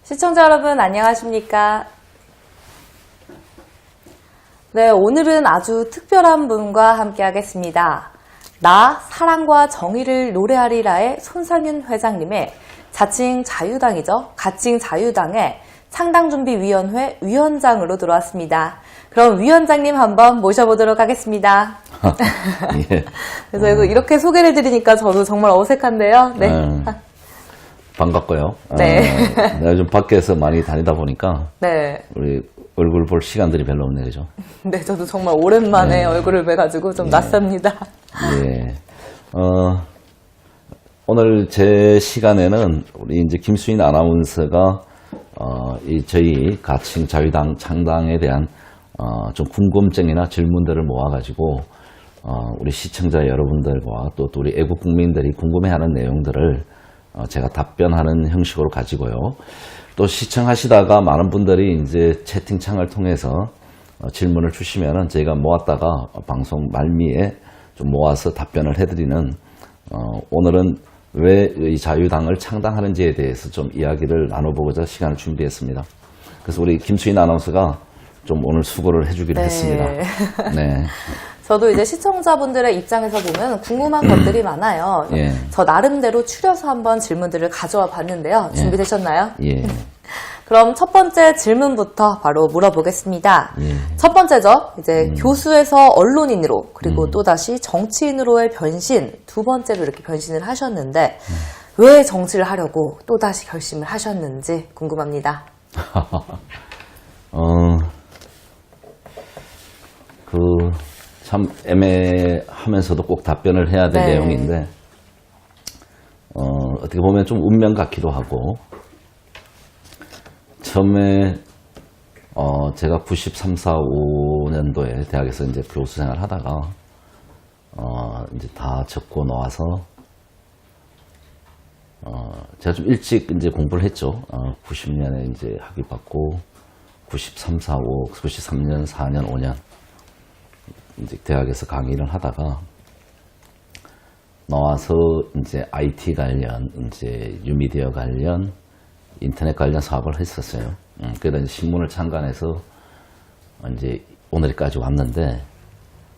시청자 여러분 안녕하십니까? 네, 오늘은 아주 특별한 분과 함께 하겠습니다. 나 사랑과 정의를 노래하리라의 손상윤 회장님의 자칭 자유당이죠. 가칭 자유당의 창당준비위원회 위원장으로 들어왔습니다. 그럼 위원장님 한번 모셔보도록 하겠습니다. 예. 그래서 이렇게 소개를 드리니까 저도 정말 어색한데요. 네. 반갑고요. 네. 내가 좀 밖에서 많이 다니다 보니까 네. 우리 얼굴 볼 시간들이 별로 없네, 그죠? 네, 저도 정말 오랜만에 얼굴을 뵈가지고 좀 낯섭니다. 예. 오늘 제 시간에는 우리 이제 김수인 아나운서가 저희 가칭 자유당 창당에 대한 좀 궁금증이나 질문들을 모아가지고 우리 시청자 여러분들과 또 우리 애국 국민들이 궁금해하는 내용들을 제가 답변하는 형식으로 가지고요. 또 시청하시다가 많은 분들이 이제 채팅창을 통해서 질문을 주시면은 저희가 모았다가 방송 말미에 좀 모아서 답변을 해드리는 오늘은 왜 이 자유당을 창당하는지에 대해서 좀 이야기를 나눠보고자 시간을 준비했습니다. 그래서 우리 김수인 아나운서가 좀 오늘 수고를 해주기로 했습니다. 네. 저도 이제 시청자분들의 입장에서 보면 궁금한 것들이 많아요. 예. 저 나름대로 추려서 한번 질문들을 가져와 봤는데요. 준비되셨나요? 예. 그럼 첫 번째 질문부터 바로 물어보겠습니다. 예. 첫 번째죠. 이제 교수에서 언론인으로 그리고 또다시 정치인으로의 변신, 두 번째로 이렇게 변신을 하셨는데 왜 정치를 하려고 또다시 결심을 하셨는지 궁금합니다. 참 애매하면서도 꼭 답변을 해야 될 내용인데 어떻게 보면 좀 운명 같기도 하고 처음에 제가 93, 4, 5년도에 대학에서 이제 교수 생활 하다가 이제 다 적고 나와서 제가 좀 일찍 이제 공부를 했죠. 90년에 이제 학위 받고 93, 4, 5, 93년, 4년, 5년 이제 대학에서 강의를 하다가 나와서 이제 IT 관련, 이제 뉴미디어 관련, 인터넷 관련 사업을 했었어요. 그러다 이제 신문을 창간해서 이제 오늘까지 왔는데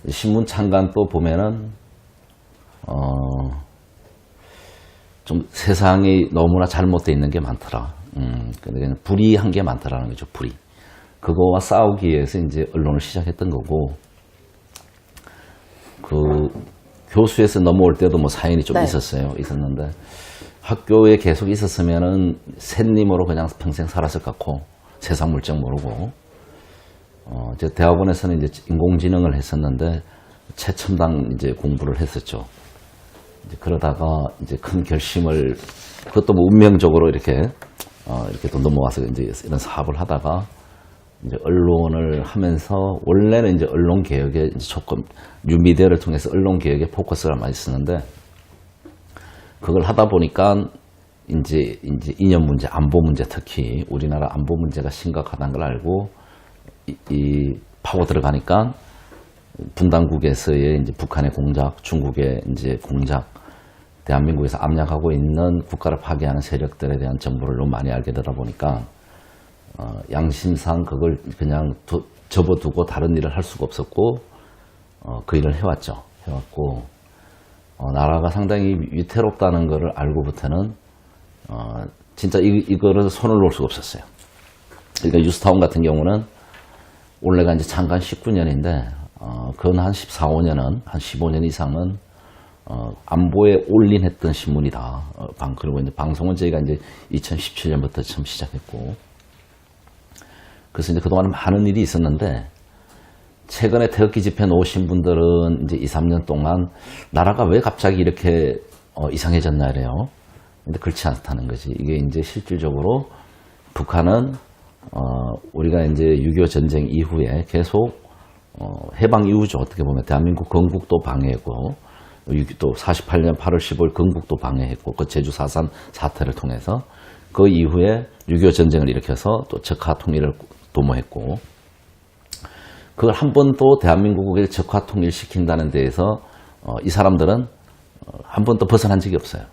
신문 창간 또 보면은 좀 세상이 너무나 잘못되어 있는 게 많더라. 그러니까 불이한 게 많더라는 거죠. 불이. 그거와 싸우기 위해서 이제 언론을 시작했던 거고. 그 교수에서 넘어올 때도 뭐 사연이 좀 있었는데 학교에 계속 있었으면은 샌님으로 그냥 평생 살았을 것 같고 세상 물정 모르고 제 대학원에서는 이제 인공지능을 했었는데 최첨단 이제 공부를 했었죠. 이제 그러다가 이제 큰 결심을 그것도 뭐 운명적으로 이렇게 또 넘어와서 이제 이런 사업을 하다가 이제 언론을 하면서 원래는 이제 언론 개혁에 이제 조금 뉴미디어를 통해서 언론 개혁에 포커스를 많이 쓰는데 그걸 하다 보니까 이제 이념 문제, 안보 문제 특히 우리나라 안보 문제가 심각하다는 걸 알고 이 파고 들어가니까 분단국에서의 이제 북한의 공작, 중국의 이제 공작, 대한민국에서 압력하고 있는 국가를 파괴하는 세력들에 대한 정보를 너무 많이 알게 되다 보니까 양심상 그걸 그냥 접어두고 다른 일을 할 수가 없었고 그 일을 해왔죠. 해왔고 나라가 상당히 위태롭다는 것을 알고부터는 진짜 이거를 손을 놓을 수가 없었어요. 그러니까 뉴스타운 같은 경우는 원래가 이제 창간 19년인데 그건 한 14, 5년은 한 15년 이상은 안보에 올인했던 신문이다. 그리고 이제 방송은 저희가 이제 2017년부터 처음 시작했고 그래서 이제 그동안 많은 일이 있었는데 최근에 태극기 집회 놓으신 분들은 이제 2, 3년 동안 나라가 왜 갑자기 이렇게 이상해졌나 이래요. 근데 그렇지 않다는 거지. 이게 이제 실질적으로 북한은 우리가 이제 6.25 전쟁 이후에 계속 해방 이후죠. 어떻게 보면 대한민국 건국도 방해했고 또 48년 8월 15일 건국도 방해했고 그 제주 4.3 사태를 통해서 그 이후에 6.25 전쟁을 일으켜서 또 적화 통일을 도모했고 그걸 한 번도 대한민국을 적화 통일시킨다는 데에서 이 사람들은 한 번도 벗어난 적이 없어요.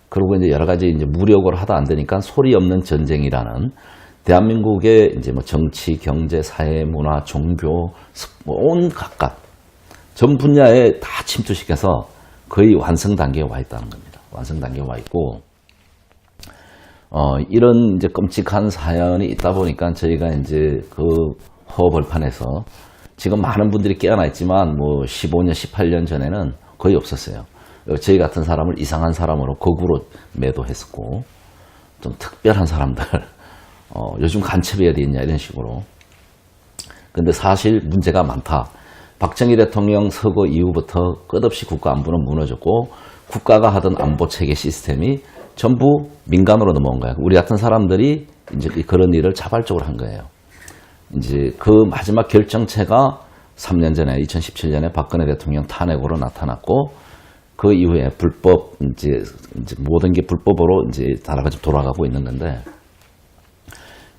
그리고 이제 여러 가지 이제 무력으로 하다 안 되니까 소리 없는 전쟁이라는 대한민국의 이제 뭐 정치, 경제, 사회, 문화, 종교, 온 각각 전 분야에 다 침투시켜서 거의 완성 단계에 와 있다는 겁니다. 완성 단계에 와 있고, 이런 이제 끔찍한 사연이 있다 보니까 저희가 이제 그 허벌판에서 지금 많은 분들이 깨어나 있지만 뭐 15년, 18년 전에는 거의 없었어요. 저희 같은 사람을 이상한 사람으로 거꾸로 매도했었고, 좀 특별한 사람들, 요즘 간첩이 어디 있냐 이런 식으로. 근데 사실 문제가 많다. 박정희 대통령 서거 이후부터 끝없이 국가 안보는 무너졌고, 국가가 하던 안보 체계 시스템이 전부 민간으로 넘어온 거예요. 우리 같은 사람들이 이제 그런 일을 자발적으로 한 거예요. 이제 그 마지막 결정체가 3년 전에 2017년에 박근혜 대통령 탄핵으로 나타났고, 그 이후에 불법 이제 모든 게 불법으로 이제 나라가 좀 돌아가고 있는 건데,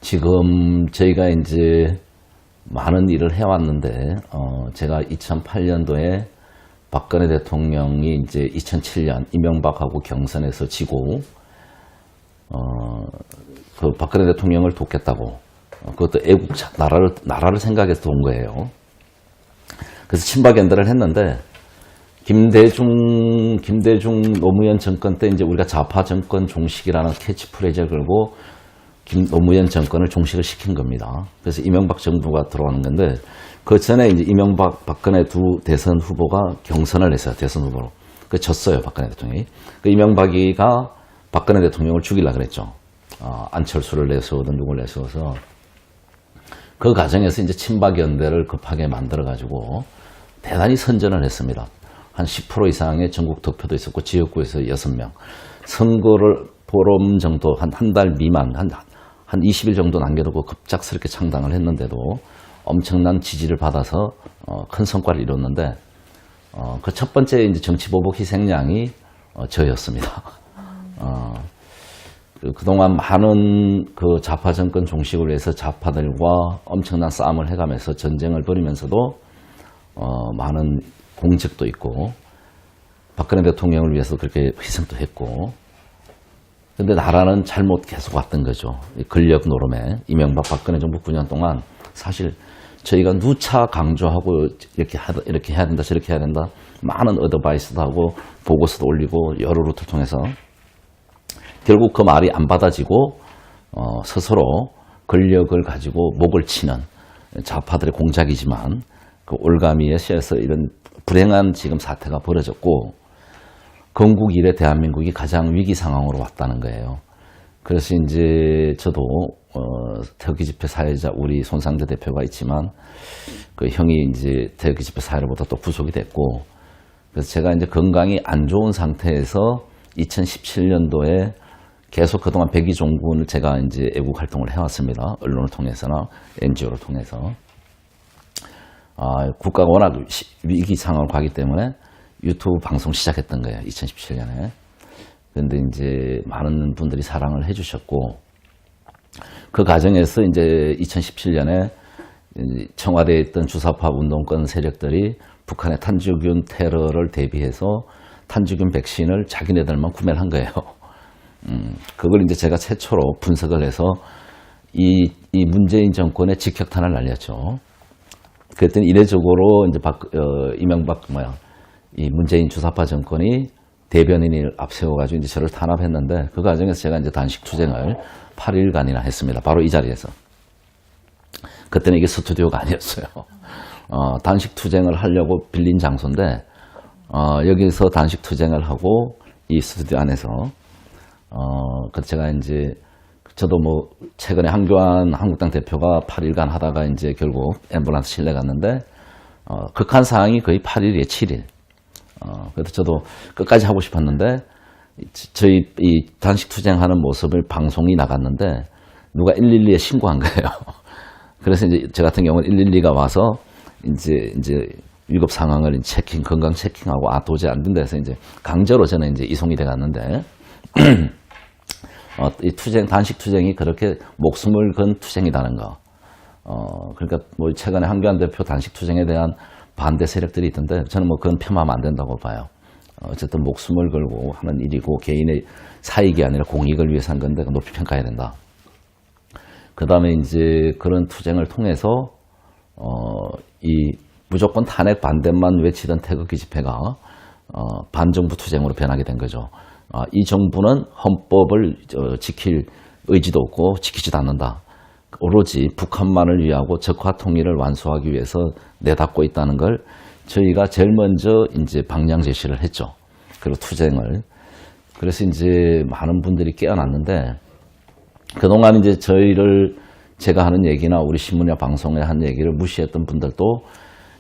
지금 저희가 이제 많은 일을 해왔는데, 제가 2008년도에 박근혜 대통령이 이제 2007년 이명박하고 경선에서 지고, 그 박근혜 대통령을 돕겠다고, 그것도 애국자, 나라를 생각해서 돈 거예요. 그래서 친박 연대를 했는데, 김대중 노무현 정권 때 이제 우리가 좌파 정권 종식이라는 캐치프레이즈를 걸고 노무현 정권을 종식을 시킨 겁니다. 그래서 이명박 정부가 들어오는 건데, 그 전에 이제 이명박, 박근혜 두 대선 후보가 경선을 했어요. 대선 후보로. 그 졌어요, 박근혜 대통령이. 그 이명박이가 박근혜 대통령을 죽이려고 그랬죠. 안철수를 내세우든 누굴 내세워서. 그 과정에서 이제 친박 연대를 급하게 만들어가지고 대단히 선전을 했습니다. 한 10% 이상의 전국 득표도 있었고, 지역구에서 6명. 선거를 보름 정도, 한 달 미만, 한 20일 정도 남겨두고 급작스럽게 창당을 했는데도 엄청난 지지를 받아서 큰 성과를 이뤘는데, 그 첫 번째 이제 정치보복 희생양이 저였습니다. 그동안 많은 그 좌파 정권 종식을 위해서 좌파들과 엄청난 싸움을 해가면서 전쟁을 벌이면서도 많은 공적도 있고, 박근혜 대통령을 위해서 그렇게 희생도 했고, 근데 나라는 잘못 계속 왔던 거죠. 권력 노름에. 이명박 박근혜 정부 9년 동안 사실 저희가 누차 강조하고 이렇게 해야 된다, 저렇게 해야 된다, 많은 어드바이스도 하고 보고서도 올리고 여러 루트를 통해서 결국 그 말이 안 받아지고 스스로 권력을 가지고 목을 치는 좌파들의 공작이지만, 그 올가미에 씌어서 이런 불행한 지금 사태가 벌어졌고, 건국 이래 대한민국이 가장 위기 상황으로 왔다는 거예요. 그래서 이제 저도 태극기 집회 사회자 우리 손상대 대표가 있지만, 그 형이 이제 태극기 집회 사회로부터 또 구속이 됐고, 그래서 제가 이제 건강이 안 좋은 상태에서 2017년도에 계속 그동안 백의종군을 제가 이제 애국 활동을 해왔습니다. 언론을 통해서나 NGO를 통해서. 국가가 워낙 위기 상황을 가기 때문에 유튜브 방송 시작했던 거예요. 2017년에. 그런데 이제 많은 분들이 사랑을 해주셨고, 그 과정에서 이제 2017년에 청와대에 있던 주사파 운동권 세력들이 북한의 탄주균 테러를 대비해서 탄주균 백신을 자기네들만 구매를 한 거예요. 그걸 이제 제가 최초로 분석을 해서 이 문재인 정권의 직격탄을 날렸죠. 그랬더니 이례적으로 이제 이 문재인 주사파 정권이 대변인을 앞세워가지고 이제 저를 탄압했는데, 그 과정에서 제가 이제 단식 투쟁을 8일간이나 했습니다. 바로 이 자리에서. 그때는 이게 스튜디오가 아니었어요. 단식 투쟁을 하려고 빌린 장소인데, 여기서 단식 투쟁을 하고 이 스튜디오 안에서, 그래서 제가 이제 저도 뭐 최근에 한교안 한국당 대표가 8일간 하다가 이제 결국 앰뷸런스 실내 갔는데, 극한 상황이 거의 8일에 7일. 그래서 저도 끝까지 하고 싶었는데, 저희 이 단식 투쟁하는 모습을 방송이 나갔는데 누가 112에 신고한 거예요. 그래서 이제 저 같은 경우는 112가 와서 이제 위급 상황을 건강 체킹하고, 도저히 안 된다 해서 이제 강제로 저는 이제 이송이 돼 갔는데, 이 단식 투쟁이 그렇게 목숨을 건 투쟁이라는 거. 그러니까 뭐 최근에 한교안 대표 단식 투쟁에 대한 반대 세력들이 있던데, 저는 뭐 그건 폄하하면 안 된다고 봐요. 어쨌든 목숨을 걸고 하는 일이고 개인의 사익이 아니라 공익을 위해서 한 건데 높이 평가해야 된다. 그 다음에 이제 그런 투쟁을 통해서 이 무조건 탄핵 반대만 외치던 태극기 집회가 반정부 투쟁으로 변하게 된 거죠. 이 정부는 헌법을 지킬 의지도 없고 지키지도 않는다. 오로지 북한만을 위하고 적화 통일을 완수하기 위해서 내닫고 있다는 걸 저희가 제일 먼저 이제 방향 제시를 했죠. 그리고 투쟁을. 그래서 이제 많은 분들이 깨어났는데 그동안 이제 제가 하는 얘기나 우리 신문이나 방송에 한 얘기를 무시했던 분들도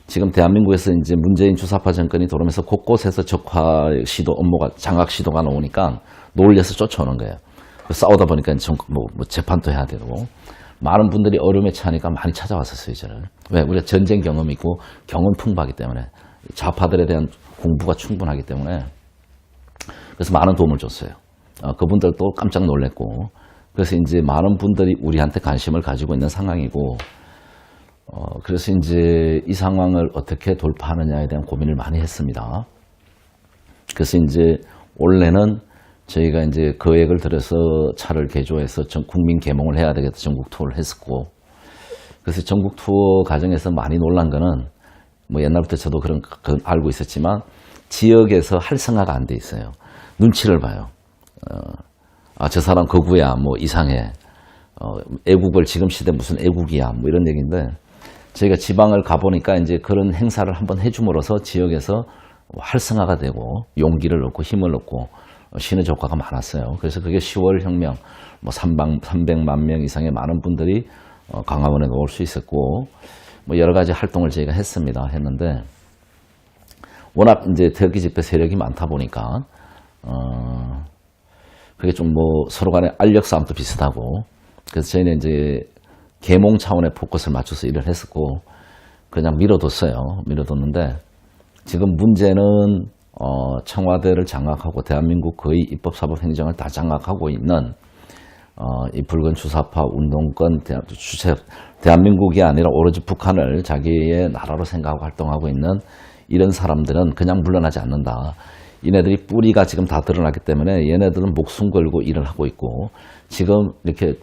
지금 대한민국에서 이제 문재인 주사파 정권이 들어오면서 곳곳에서 적화 시도 업무가 장악 시도가 나오니까 놀려서 쫓아오는 거예요. 싸우다 보니까 재판도 해야 되고 많은 분들이 어려움에 처하니까 많이 찾아왔었어요. 저를. 왜? 우리가 전쟁 경험이 있고 경험 풍부하기 때문에 좌파들에 대한 공부가 충분하기 때문에 그래서 많은 도움을 줬어요. 그분들도 깜짝 놀랐고 그래서 이제 많은 분들이 우리한테 관심을 가지고 있는 상황이고 그래서 이제 이 상황을 어떻게 돌파하느냐에 대한 고민을 많이 했습니다. 그래서 이제 올해는 저희가 이제 계획을 들여서 차를 개조해서 국민 개몽을 해야 되겠다 전국 투어를 했었고 그래서 전국 투어 과정에서 많이 놀란 거는 뭐 옛날부터 저도 그런 거 알고 있었지만 지역에서 활성화가 안 돼 있어요. 눈치를 봐요. 저 사람 거구야, 뭐 이상해. 애국을 지금 시대 무슨 애국이야, 뭐 이런 얘기인데 저희가 지방을 가보니까 이제 그런 행사를 한번 해줌으로써 지역에서 활성화가 되고 용기를 얻고 힘을 얻고 시너지 효과가 많았어요. 그래서 그게 10월 혁명, 뭐 300만 명 이상의 많은 분들이 강화문에 올 수 있었고 뭐 여러 가지 활동을 저희가 했는데 워낙 이제 태극기 집회 세력이 많다 보니까 그게 좀 뭐 서로 간에 알력 싸움도 비슷하고 그래서 저희는 이제 계몽 차원의 포커스를 맞춰서 일을 했었고 그냥 밀어뒀는데 지금 문제는 청와대를 장악하고 대한민국 거의 입법사법 행정을 다 장악하고 있는 이 붉은 주사파 운동권 대한민국이 아니라 오로지 북한을 자기의 나라로 생각하고 활동하고 있는 이런 사람들은 그냥 물러나지 않는다. 얘네들이 뿌리가 지금 다 드러났기 때문에 얘네들은 목숨 걸고 일을 하고 있고 지금 이렇게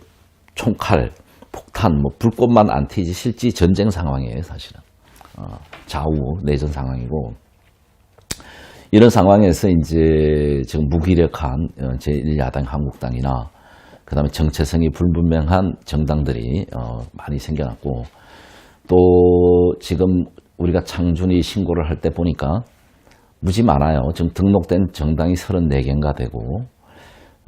총칼, 폭탄, 뭐 불꽃만 안 튀지 실제 전쟁 상황이에요, 사실은. 좌우 내전 상황이고 이런 상황에서 이제 지금 무기력한 제1야당 한국당이나 그다음에 정체성이 불분명한 정당들이 많이 생겨났고 또 지금 우리가 창준이 신고를 할 때 보니까 무지 많아요. 지금 등록된 정당이 34개인가 되고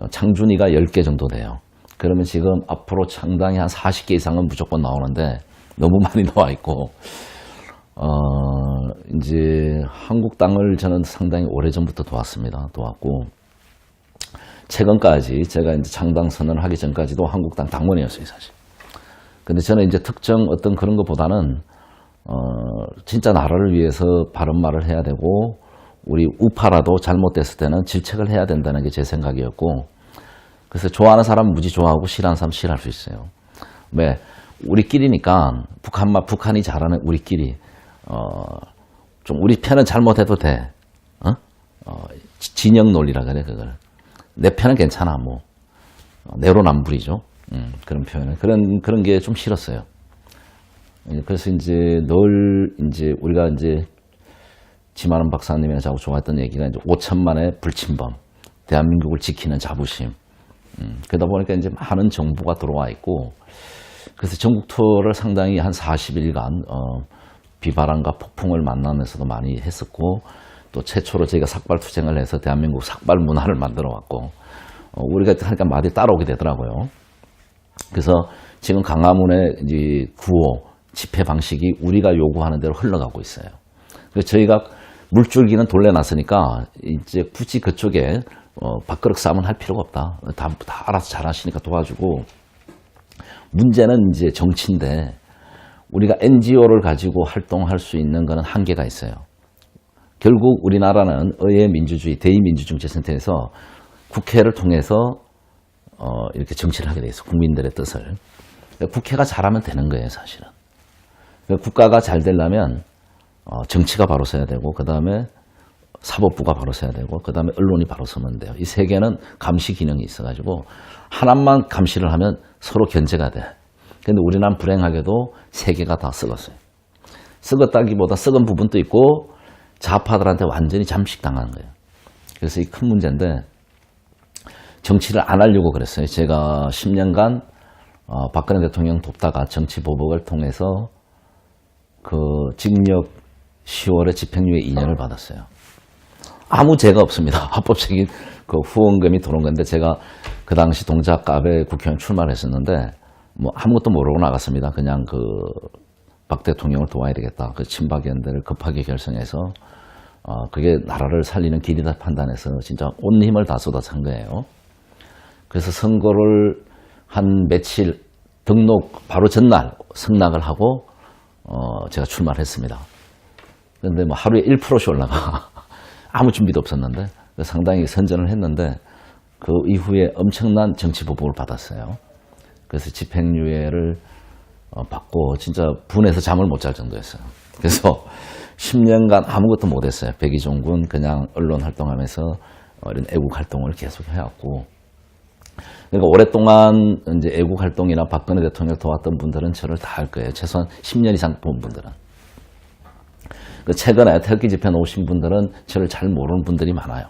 창준이가 10개 정도 돼요. 그러면 지금 앞으로 창당이 한 40개 이상은 무조건 나오는데 너무 많이 나와 있고 이제 한국당을 저는 상당히 오래전부터 도왔고 최근까지 제가 이제 창당 선언을 하기 전까지도 한국당 당원이었어요, 사실. 근데 저는 이제 특정 어떤 그런 것보다는 진짜 나라를 위해서 바른 말을 해야 되고 우리 우파라도 잘못됐을 때는 질책을 해야 된다는 게 제 생각이었고 그래서 좋아하는 사람은 무지 좋아하고 싫어하는 사람은 싫어할 수 있어요. 왜? 우리끼리니까 북한이 잘하는 우리끼리 좀 우리 편은 잘못해도 돼. 진영 논리라 그래 그걸. 내 편은 괜찮아 뭐 내로남불이죠. 그런 표현을 그런 게 좀 싫었어요. 그래서 이제 늘 이제 우리가 이제 지만원 박사님이나 자꾸 좋아했던 얘기가 이제 5천만의 불침범, 대한민국을 지키는 자부심. 그러다 보니까 이제 많은 정보가 들어와 있고 그래서 전국 투어를 상당히 한 40일간 비바람과 폭풍을 만나면서도 많이 했었고 또 최초로 저희가 삭발 투쟁을 해서 대한민국 삭발 문화를 만들어 왔고 우리가 하니까 많이 따라오게 되더라고요. 그래서 지금 강화문의 이제 구호 집회 방식이 우리가 요구하는 대로 흘러가고 있어요. 그래서 저희가 물줄기는 돌려놨으니까 이제 굳이 그쪽에 밥그릇 싸움은 할 필요가 없다. 다 알아서 잘하시니까 도와주고 문제는 이제 정치인데 우리가 NGO를 가지고 활동할 수 있는 것은 한계가 있어요. 결국 우리나라는 의회민주주의, 대의민주정치센터에서 국회를 통해서 이렇게 정치를 하게 돼 있어. 국민들의 뜻을. 국회가 잘하면 되는 거예요, 사실은. 국가가 잘 되려면 정치가 바로 서야 되고 그 다음에 사법부가 바로 서야 되고 그 다음에 언론이 바로 서면 돼요. 이 세 개는 감시 기능이 있어가지고 하나만 감시를 하면 서로 견제가 돼. 근데 우리나라는 불행하게도 세 개가 다 썩었어요. 썩었다기보다 썩은 부분도 있고 좌파들한테 완전히 잠식당한 거예요. 그래서 이 큰 문제인데 정치를 안 하려고 그랬어요. 제가 10년간 박근혜 대통령 돕다가 정치 보복을 통해서 그 징역 10월에 집행유예 2년을 받았어요. 아무 죄가 없습니다. 합법적인 그 후원금이 들어온 건데 제가 그 당시 동작갑에 국회의원 출마를 했었는데 뭐 아무것도 모르고 나갔습니다. 그냥 그 박 대통령을 도와야 되겠다. 그 친박연대를 급하게 결성해서 그게 나라를 살리는 길이다 판단해서 진짜 온 힘을 다 쏟아서 한 거예요. 그래서 선거를 한 며칠 등록 바로 전날 승낙을 하고 제가 출마를 했습니다. 그런데 뭐 하루에 1%씩 올라가. 아무 준비도 없었는데 상당히 선전을 했는데 그 이후에 엄청난 정치 보복을 받았어요. 그래서 집행유예를 받고 진짜 분해서 잠을 못 잘 정도였어요. 그래서 10년간 아무것도 못했어요. 백의종군 그냥 언론 활동하면서 이런 애국 활동을 계속 해왔고, 그러니까 오랫동안 이제 애국 활동이나 박근혜 대통령을 도왔던 분들은 저를 다 알 거예요. 최소한 10년 이상 본 분들은. 최근에 태극기 집회 오신 분들은 저를 잘 모르는 분들이 많아요.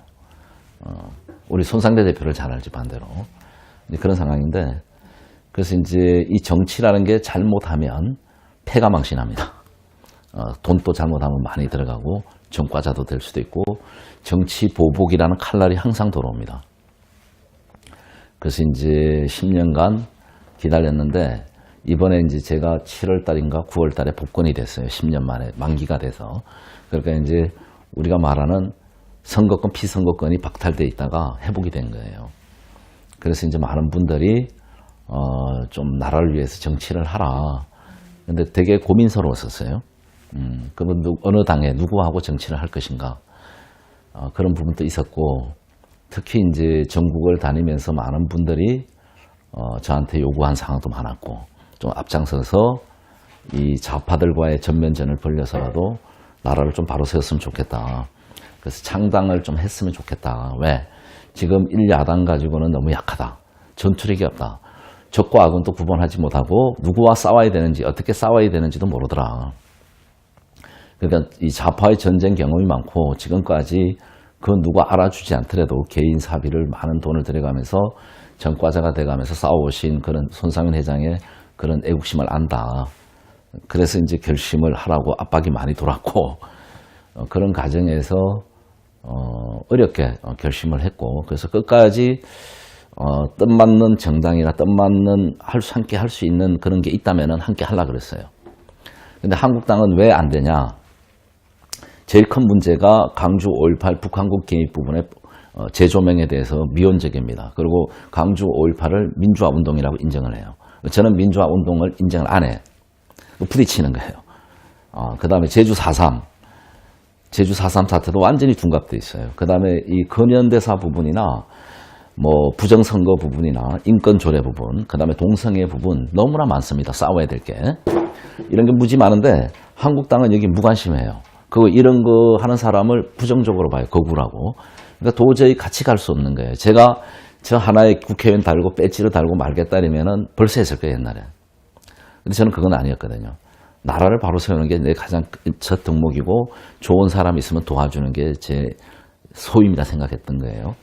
우리 손상대 대표를 잘 알지 반대로. 그런 상황인데, 그래서 이제 이 정치라는 게 잘못하면 패가 망신합니다. 돈도 잘못하면 많이 들어가고 전과자도 될 수도 있고 정치 보복이라는 칼날이 항상 돌아옵니다. 그래서 이제 10년간 기다렸는데 이번에 이제 제가 7월 달인가 9월 달에 복권이 됐어요. 10년 만에 만기가 돼서. 그러니까 이제 우리가 말하는 선거권, 피선거권이 박탈돼 있다가 회복이 된 거예요. 그래서 이제 많은 분들이 좀 나라를 위해서 정치를 하라. 근데 되게 고민스러웠었어요. 그분 어느 당에 누구하고 정치를 할 것인가. 그런 부분도 있었고, 특히 이제 전국을 다니면서 많은 분들이 저한테 요구한 사항도 많았고, 좀 앞장서서 이 좌파들과의 전면전을 벌려서라도 나라를 좀 바로 세웠으면 좋겠다. 그래서 창당을 좀 했으면 좋겠다. 왜? 지금 1야당 가지고는 너무 약하다. 전투력이 없다. 적과 악은 또 구분하지 못하고 누구와 싸워야 되는지 어떻게 싸워야 되는지도 모르더라. 그러니까 이 좌파의 전쟁 경험이 많고 지금까지 그 누가 알아주지 않더라도 개인 사비를 많은 돈을 들여가면서 전과자가 돼가면서 싸워오신 그런 손상윤 회장의 그런 애국심을 안다. 그래서 이제 결심을 하라고 압박이 많이 돌았고 그런 과정에서 어렵게 결심을 했고, 그래서 끝까지 뜻맞는 정당이나 뜻맞는 함께 할 수 있는 그런 게 있다면 함께 하려고 그랬어요. 근데 한국당은 왜 안 되냐? 제일 큰 문제가 강주 5.18 북한국 개입 부분의 재조명에 대해서 미온적입니다. 그리고 강주 5.18을 민주화 운동이라고 인정을 해요. 저는 민주화 운동을 인정을 안 해. 부딪히는 거예요. 그 다음에 제주 4.3 사태도 완전히 둔갑돼 있어요. 그 다음에 이 근현대사 부분이나 뭐 부정선거 부분이나 인권조례 부분, 그 다음에 동성애 부분 너무나 많습니다. 싸워야 될 게. 이런 게 무지 많은데 한국당은 여기 무관심해요. 이런 거 하는 사람을 부정적으로 봐요. 거구라고. 그러니까 도저히 같이 갈 수 없는 거예요. 제가 저 하나의 국회의원 달고 배지를 달고 말겠다 이러면은 벌써 했을 거예요, 옛날에. 근데 저는 그건 아니었거든요. 나라를 바로 세우는 게 내 가장 첫 덕목이고 좋은 사람이 있으면 도와주는 게 제 소임이다 생각했던 거예요.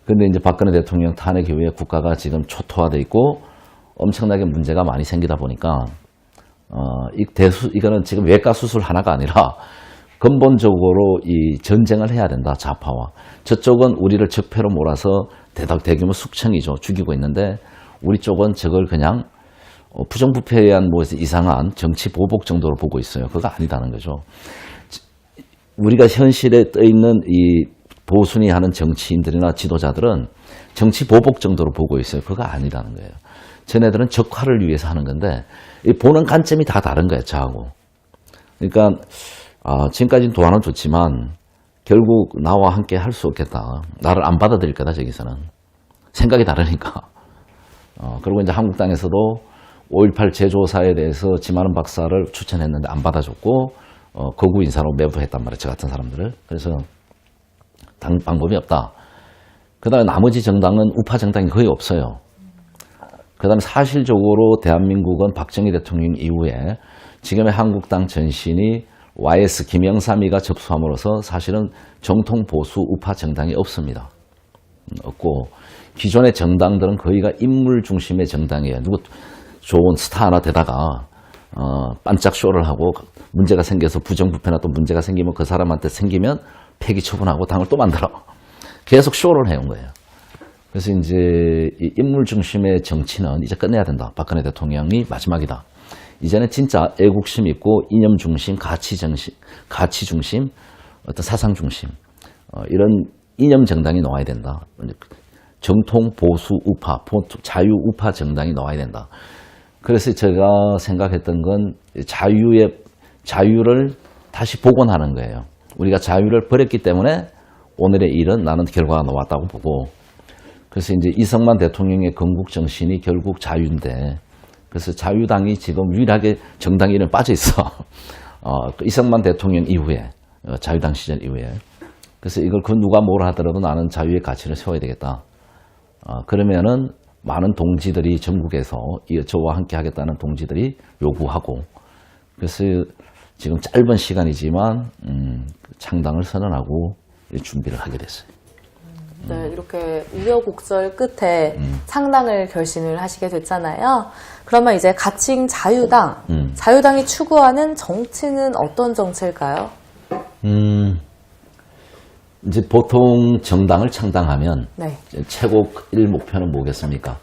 근데 이제 박근혜 대통령 탄핵 이후에 국가가 지금 초토화돼 있고 엄청나게 문제가 많이 생기다 보니까 이거는 지금 외과 수술 하나가 아니라 근본적으로 이 전쟁을 해야 된다. 좌파와. 저쪽은 우리를 적폐로 몰아서 대규모 숙청이죠. 죽이고 있는데 우리 쪽은 저걸 그냥 부정부패한 이상한 정치 보복 정도로 보고 있어요. 그거 아니다는 거죠. 우리가 현실에 떠 있는 이 보순이하는 정치인들이나 지도자들은 정치 보복 정도로 보고 있어요. 그거 아니다는 거예요. 쟤네들은 적화를 위해서 하는 건데 이 보는 관점이 다 다른 거예요. 저하고. 그러니까 지금까지는 도와는 좋지만 결국 나와 함께 할 수 없겠다. 나를 안 받아들일 거다. 저기서는. 생각이 다르니까. 그리고 이제 한국당에서도 5.18 제조사에 대해서 지만은 박사를 추천했는데 안 받아줬고 거구 인사로 매부했단 말이에요. 저 같은 사람들을. 그래서 방법이 없다. 그 다음에 나머지 정당은 우파 정당이 거의 없어요. 그 다음에 사실적으로 대한민국은 박정희 대통령 이후에 지금의 한국당 전신이 YS 김영삼이가 접수함으로써 사실은 정통 보수 우파 정당이 없습니다. 없고 기존의 정당들은 거의가 인물 중심의 정당이에요. 누구 좋은 스타 하나 되다가 반짝 쇼를 하고 문제가 생겨서 부정부패나 또 문제가 생기면 그 사람한테 생기면 폐기 처분하고 당을 또 만들어. 계속 쇼를 해온 거예요. 그래서 이제 이 인물 중심의 정치는 이제 끝내야 된다. 박근혜 대통령이 마지막이다. 이제는 진짜 애국심 있고 이념 중심, 가치 중심, 어떤 사상 중심 이런 이념 정당이 나와야 된다. 정통 보수 우파, 자유 우파 정당이 나와야 된다. 그래서 제가 생각했던 건 자유를 다시 복원하는 거예요. 우리가 자유를 버렸기 때문에 오늘의 일은 나는 결과가 나왔다고 보고, 그래서 이제 이승만 대통령의 건국 정신이 결국 자유인데, 그래서 자유당이 지금 유일하게 정당 이름에 빠져 있어. 이승만 대통령 이후에, 자유당 시절 이후에. 그래서 이걸 누가 뭘 하더라도 나는 자유의 가치를 세워야 되겠다. 그러면은 많은 동지들이 전국에서 저와 함께 하겠다는 동지들이 요구하고, 그래서 지금 짧은 시간이지만 창당을 선언하고 준비를 하게 됐어요. 네, 이렇게 우여곡절 끝에 창당을 결심을 하시게 됐잖아요. 그러면 이제 가칭 자유당이 추구하는 정치는 어떤 정치일까요? 이제 보통 정당을 창당하면 네. 최고 1목표는 뭐겠습니까?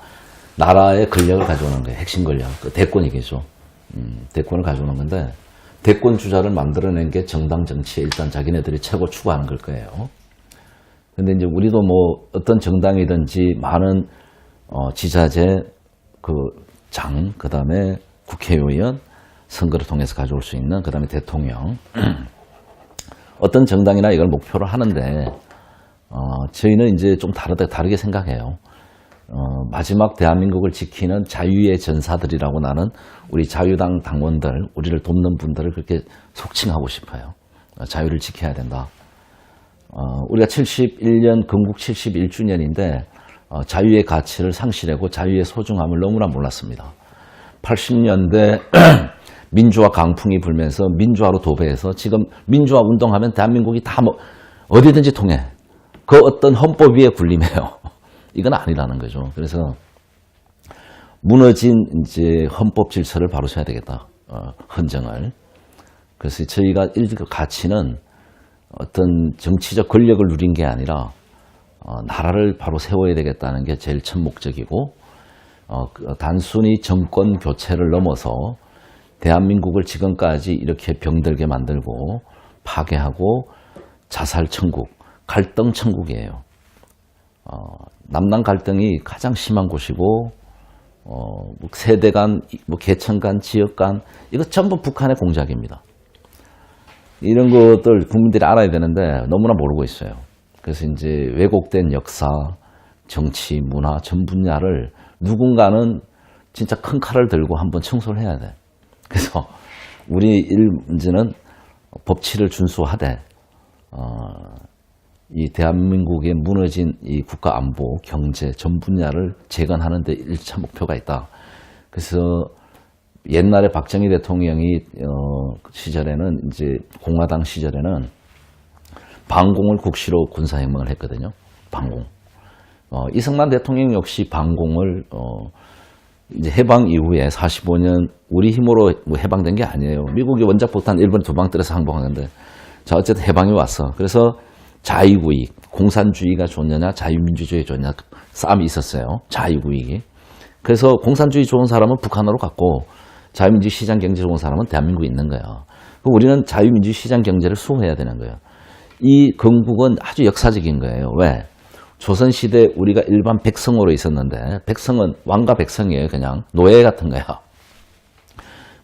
나라의 권력을 가져오는 거예요. 핵심 권력. 그 대권이겠죠. 대권을 가져오는 건데, 대권 주자를 만들어낸 게 정당 정치에 일단 자기네들이 최고 추구하는 걸 거예요. 근데 이제 우리도 뭐 어떤 정당이든지 많은 지자재, 그 다음에 국회의원, 선거를 통해서 가져올 수 있는, 그 다음에 대통령. 어떤 정당이나 이걸 목표로 하는데, 저희는 이제 좀 다르게 생각해요. 마지막 대한민국을 지키는 자유의 전사들이라고 나는 우리 자유당 당원들, 우리를 돕는 분들을 그렇게 속칭하고 싶어요. 자유를 지켜야 된다. 우리가 71년 건국 71주년인데 자유의 가치를 상실하고 자유의 소중함을 너무나 몰랐습니다. 80년대 민주화 강풍이 불면서 민주화로 도배해서 지금 민주화 운동하면 대한민국이 다 어디든지 통해. 그 어떤 헌법 위에 군림해요. 이건 아니라는 거죠. 그래서 무너진 이제 헌법 질서를 바로 세워야 되겠다. 헌정을. 그래서 저희가 가치는 어떤 정치적 권력을 누린 게 아니라 나라를 바로 세워야 되겠다는 게 제일 첫 목적이고, 단순히 정권 교체를 넘어서 대한민국을 지금까지 이렇게 병들게 만들고 파괴하고 자살 천국, 갈등 천국이에요. 남남 갈등이 가장 심한 곳이고, 세대 간, 계층 간, 지역 간, 이거 전부 북한의 공작입니다. 이런 것들 국민들이 알아야 되는데 너무나 모르고 있어요. 그래서 이제 왜곡된 역사, 정치, 문화 전 분야를 누군가는 진짜 큰 칼을 들고 한번 청소를 해야 돼. 그래서 우리 문제는 법치를 준수하되 이 대한민국의 무너진 이 국가 안보, 경제 전 분야를 재건하는 데 1차 목표가 있다. 그래서 옛날에 박정희 대통령이 시절에는 이제 공화당 시절에는 방공을 국시로 군사혁명을 했거든요. 방공. 이승만 대통령 역시 방공을 이제 해방 이후에 45년 우리 힘으로 뭐 해방된 게 아니에요. 미국이 원자폭탄 일본에 두 방 때려서 항복하는데, 자 어쨌든 해방이 왔어. 그래서 자유구익, 공산주의가 좋느냐 자유민주주의 좋느냐 싸움이 있었어요. 자유구익이. 그래서 공산주의 좋은 사람은 북한으로 갔고 자유민주 시장 경제 좋은 사람은 대한민국에 있는 거야. 우리는 자유민주 시장 경제를 수호해야 되는 거예요. 이 건국은 아주 역사적인 거예요. 왜? 조선시대 우리가 일반 백성으로 있었는데, 백성은 왕과 백성이에요. 그냥 노예 같은 거야.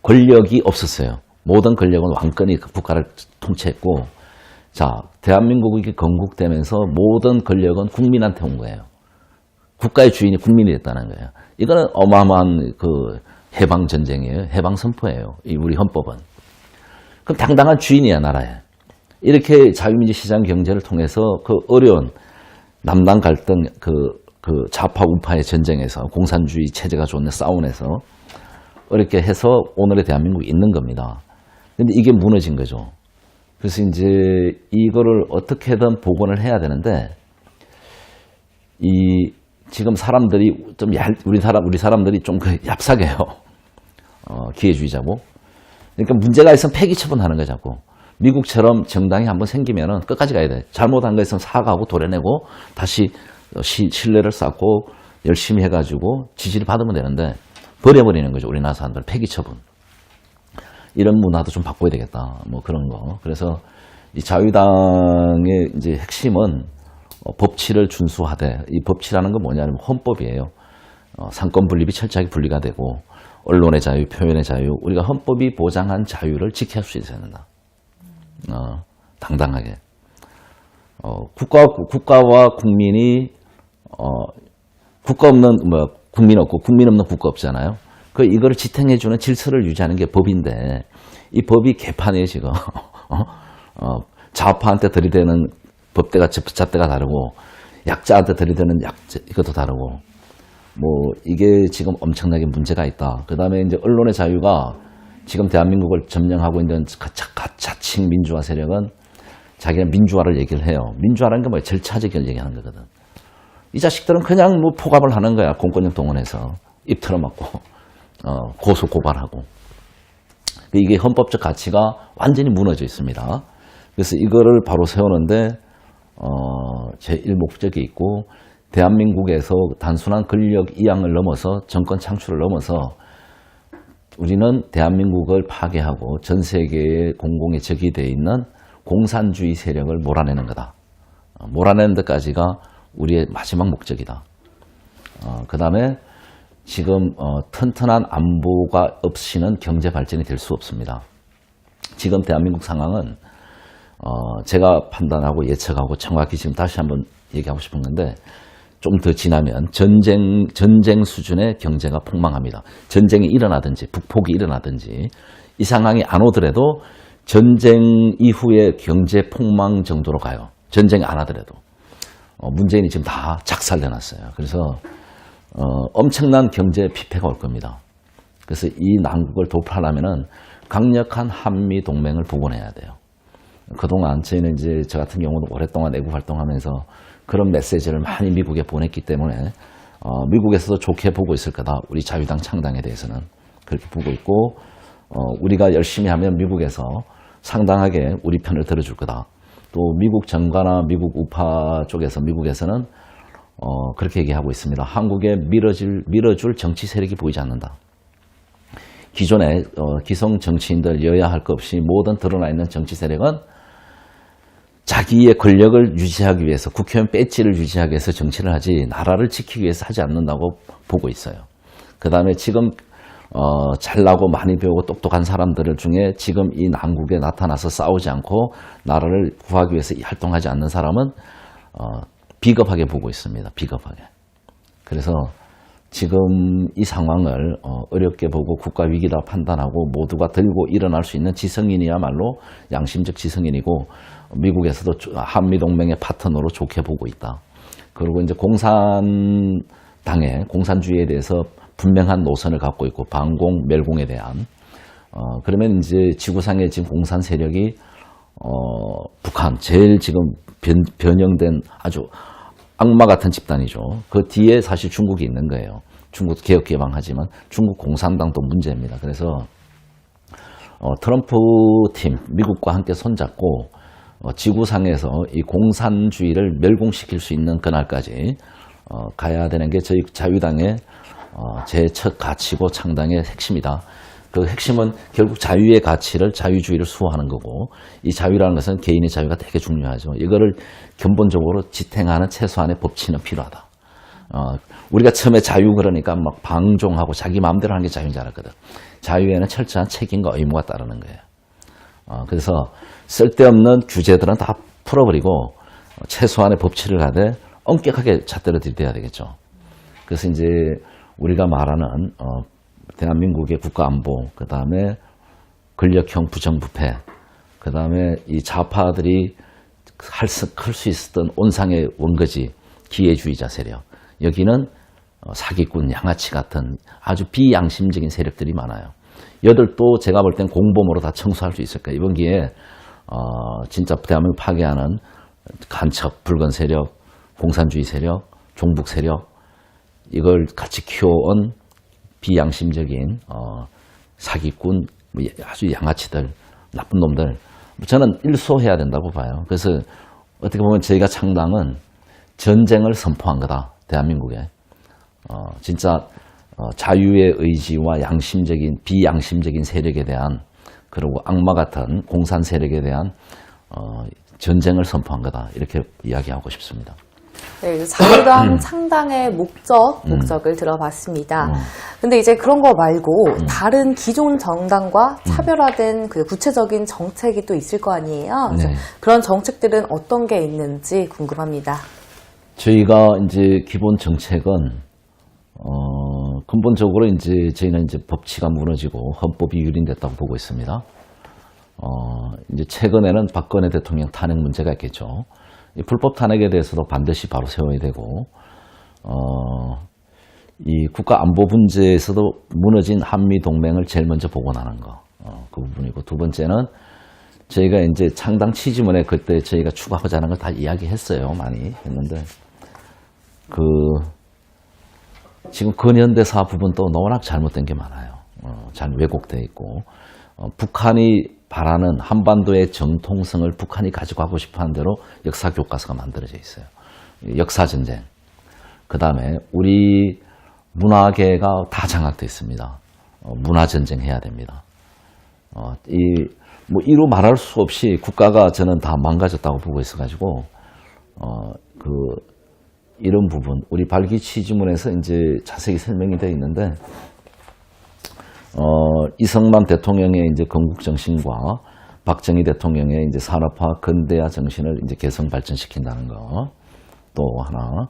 권력이 없었어요. 모든 권력은 왕권이 국가를 통치했고, 자, 대한민국이 건국되면서 모든 권력은 국민한테 온 거예요. 국가의 주인이 국민이 됐다는 거예요. 이거는 어마어마한 해방 전쟁이에요. 해방 선포예요. 이 우리 헌법은. 그럼 당당한 주인이야, 나라에. 이렇게 자유민주 시장 경제를 통해서 그 어려운 남남 갈등, 그 좌파 우파의 전쟁에서 공산주의 체제가 좋은 싸움에서 어렵게 해서 오늘의 대한민국이 있는 겁니다. 근데 이게 무너진 거죠. 그래서 이제 이거를 어떻게든 복원을 해야 되는데, 지금 사람들이 좀 우리 사람들이 좀 얍삭해요. 기회주의자고. 그러니까 문제가 있으면 폐기 처분하는 거죠, 자꾸. 미국처럼 정당이 한번 생기면은 끝까지 가야 돼. 잘못한 거 있으면 사과하고 도려내고 다시 신뢰를 쌓고 열심히 해가지고 지지를 받으면 되는데 버려버리는 거죠. 우리나라 사람들 폐기 처분. 이런 문화도 좀 바꿔야 되겠다. 뭐 그런 거. 그래서 이 자유당의 이제 핵심은 법치를 준수하되, 이 법치라는 건 뭐냐면 헌법이에요. 상권 분립이 철저하게 분리가 되고 언론의 자유, 표현의 자유, 우리가 헌법이 보장한 자유를 지킬 수 있어야 된다. 당당하게. 국가와 국민이, 국가 없는, 국민 없고, 국민 없는 국가 없잖아요. 이거를 지탱해주는 질서를 유지하는 게 법인데, 이 법이 개판이에요, 지금. 좌파한테 들이대는 법대가, 잣대가 다르고, 약자한테 들이대는 이것도 다르고, 이게 지금 엄청나게 문제가 있다. 그 다음에 이제 언론의 자유가 지금 대한민국을 점령하고 있는 자칭 민주화 세력은 자기가 민주화를 얘기를 해요. 민주화라는 게 뭐예요? 절차적인 얘기하는 거거든. 이 자식들은 그냥 포갑을 하는 거야. 공권력 동원해서. 입 틀어막고, 고소 고발하고. 이게 헌법적 가치가 완전히 무너져 있습니다. 그래서 이거를 바로 세우는데, 제1 목적이 있고, 대한민국에서 단순한 권력 이양을 넘어서 정권 창출을 넘어서 우리는 대한민국을 파괴하고 전 세계의 공공의 적이 되어 있는 공산주의 세력을 몰아내는 거다. 몰아내는 데까지가 우리의 마지막 목적이다. 그 다음에 지금 튼튼한 안보가 없이는 경제 발전이 될 수 없습니다. 지금 대한민국 상황은 제가 판단하고 예측하고 정확히 지금 다시 한번 얘기하고 싶은 건데, 좀 더 지나면 전쟁 수준의 경제가 폭망합니다. 전쟁이 일어나든지 북폭이 일어나든지 이 상황이 안 오더라도 전쟁 이후의 경제 폭망 정도로 가요. 전쟁이 안 하더라도. 문재인이 지금 다 작살내놨어요. 그래서 엄청난 경제 피폐가 올 겁니다. 그래서 이 난국을 돌파하려면은 강력한 한미 동맹을 복원해야 돼요. 그동안 저희는 이제 저 같은 경우는 오랫동안 내국 활동하면서 그런 메시지를 많이 미국에 보냈기 때문에 미국에서도 좋게 보고 있을 거다. 우리 자유당 창당에 대해서는 그렇게 보고 있고, 우리가 열심히 하면 미국에서 상당하게 우리 편을 들어줄 거다. 또 미국 정가나 미국 우파 쪽에서 미국에서는 그렇게 얘기하고 있습니다. 한국에 밀어줄 정치 세력이 보이지 않는다. 기존에 기성 정치인들 여야 할 것 없이 모든 드러나 있는 정치 세력은 자기의 권력을 유지하기 위해서, 국회의원 배지를 유지하기 위해서 정치를 하지 나라를 지키기 위해서 하지 않는다고 보고 있어요. 그 다음에 지금 잘나고 많이 배우고 똑똑한 사람들 중에 지금 이 난국에 나타나서 싸우지 않고 나라를 구하기 위해서 활동하지 않는 사람은 비겁하게 보고 있습니다. 비겁하게. 그래서 지금 이 상황을 어렵게 보고 국가 위기다 판단하고 모두가 들고 일어날 수 있는 지성인이야말로 양심적 지성인이고, 미국에서도 한미동맹의 파트너로 좋게 보고 있다. 그리고 이제 공산주의에 대해서 분명한 노선을 갖고 있고, 반공, 멸공에 대한. 그러면 이제 지구상에 지금 공산 세력이, 북한, 제일 지금 변형된 아주 악마 같은 집단이죠. 그 뒤에 사실 중국이 있는 거예요. 중국 개혁 개방하지만 중국 공산당도 문제입니다. 그래서 트럼프 팀, 미국과 함께 손잡고 지구상에서 이 공산주의를 멸공시킬 수 있는 그날까지 가야 되는 게 저희 자유당의 제 첫 가치고 창당의 핵심이다. 그 핵심은 결국 자유의 가치를, 자유주의를 수호하는 거고, 이 자유라는 것은 개인의 자유가 되게 중요하죠. 이거를 근본적으로 지탱하는 최소한의 법치는 필요하다. 우리가 처음에 자유 그러니까 막 방종하고 자기 마음대로 하는 게 자유인 줄 알았거든. 자유에는 철저한 책임과 의무가 따르는 거예요. 그래서 쓸데없는 규제들은 다 풀어버리고 최소한의 법치를 가되 엄격하게 잣대로 들이대야 되겠죠. 그래서 이제 우리가 말하는 대한민국의 국가안보, 그 다음에 권력형 부정부패, 그 다음에 이 좌파들이 클 수 있었던 온상의 원거지, 기회주의자 세력. 여기는 사기꾼, 양아치 같은 아주 비양심적인 세력들이 많아요. 여덟도 제가 볼 땐 공범으로 다 청소할 수 있을 거예요. 이번 기회에 진짜 대한민국 파괴하는 간첩, 붉은 세력, 공산주의 세력, 종북 세력, 이걸 같이 키워온 비양심적인 사기꾼, 아주 양아치들, 나쁜 놈들, 저는 일소해야 된다고 봐요. 그래서 어떻게 보면 저희가 창당은 전쟁을 선포한 거다, 대한민국에. 진짜 자유의 의지와 양심적인, 비양심적인 세력에 대한, 그리고 악마 같은 공산 세력에 대한 전쟁을 선포한 거다, 이렇게 이야기하고 싶습니다. 네, 자유당 창당의 목적을 들어봤습니다. 근데 이제 그런 거 말고 다른 기존 정당과 차별화된 그 구체적인 정책이 또 있을 거 아니에요? 그래서 네. 그런 정책들은 어떤 게 있는지 궁금합니다. 저희가 이제 기본 정책은 근본적으로 이제 저희는 이제 법치가 무너지고 헌법이 유린됐다고 보고 있습니다. 이제 최근에는 박근혜 대통령 탄핵 문제가 있겠죠. 이 불법 탄핵에 대해서도 반드시 바로 세워야 되고, 이 국가 안보 문제에서도 무너진 한미 동맹을 제일 먼저 복원하는 거, 그 부분이고, 두 번째는 저희가 이제 창당 취지문에 그때 저희가 추가하고자 하는 걸 다 이야기했어요. 많이 했는데, 지금 근현대사 부분도 너무나 잘못된 게 많아요. 잘 왜곡되어 있고, 북한이 바라는 한반도의 정통성을 북한이 가지고 가고 싶어하는 대로 역사 교과서가 만들어져 있어요. 역사 전쟁. 그 다음에 우리 문화계가 다 장악되어 있습니다. 문화 전쟁 해야 됩니다. 이루 말할 수 없이 국가가 저는 다 망가졌다고 보고 있어가지고, 이런 부분, 우리 발기 취지문에서 이제 자세히 설명이 되어 있는데, 이승만 대통령의 이제 건국 정신과 박정희 대통령의 이제 산업화 근대화 정신을 이제 개성 발전시킨다는 거. 또 하나,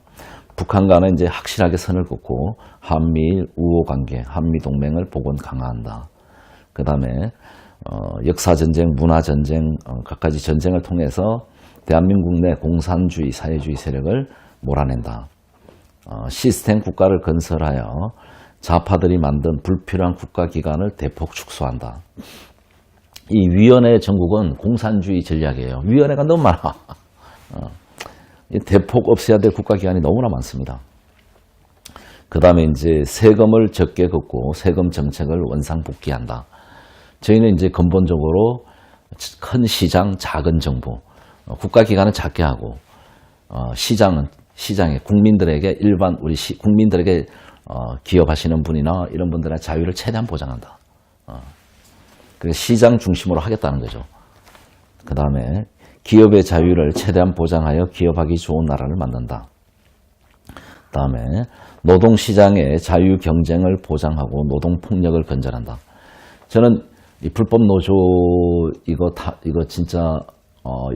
북한과는 이제 확실하게 선을 긋고 한미일 우호 관계, 한미 동맹을 복원 강화한다. 그 다음에 역사 전쟁, 문화 전쟁, 갖가지 전쟁을 통해서 대한민국 내 공산주의, 사회주의 세력을 몰아낸다. 시스템 국가를 건설하여 좌파들이 만든 불필요한 국가기관을 대폭 축소한다. 이 위원회 전국은 공산주의 전략이에요. 위원회가 너무 많아. 대폭 없애야 될 국가기관이 너무나 많습니다. 그 다음에 이제 세금을 적게 걷고 세금 정책을 원상복귀한다. 저희는 이제 근본적으로 큰 시장, 작은 정부, 국가기관은 작게 하고, 시장에 국민들에게 우리 국민들에게 기업하시는 분이나 이런 분들의 자유를 최대한 보장한다. 그래서 시장 중심으로 하겠다는 거죠. 그 다음에 기업의 자유를 최대한 보장하여 기업하기 좋은 나라를 만든다. 그 다음에 노동시장의 자유 경쟁을 보장하고 노동폭력을 건절한다. 저는 이 불법 노조 이거 진짜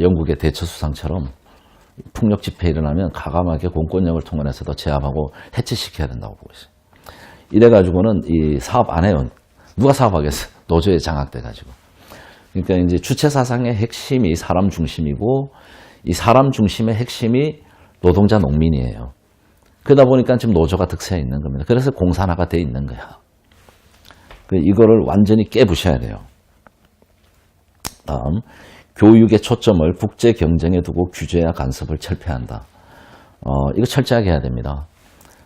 영국의 대처수상처럼 폭력 집회 일어나면 가감하게 공권력을 통해서도 제압하고 해체시켜야 된다고 보고 있어요. 이래가지고는 이 사업 안 해요. 누가 사업하겠어? 노조에 장악돼가지고. 그러니까 이제 주체 사상의 핵심이 사람 중심이고, 이 사람 중심의 핵심이 노동자 농민이에요. 그러다 보니까 지금 노조가 득세해 있는 겁니다. 그래서 공산화가 돼 있는 거야. 이거를 완전히 깨부셔야 돼요. 다음, 교육의 초점을 국제 경쟁에 두고 규제와 간섭을 철폐한다. 이거 철저하게 해야 됩니다.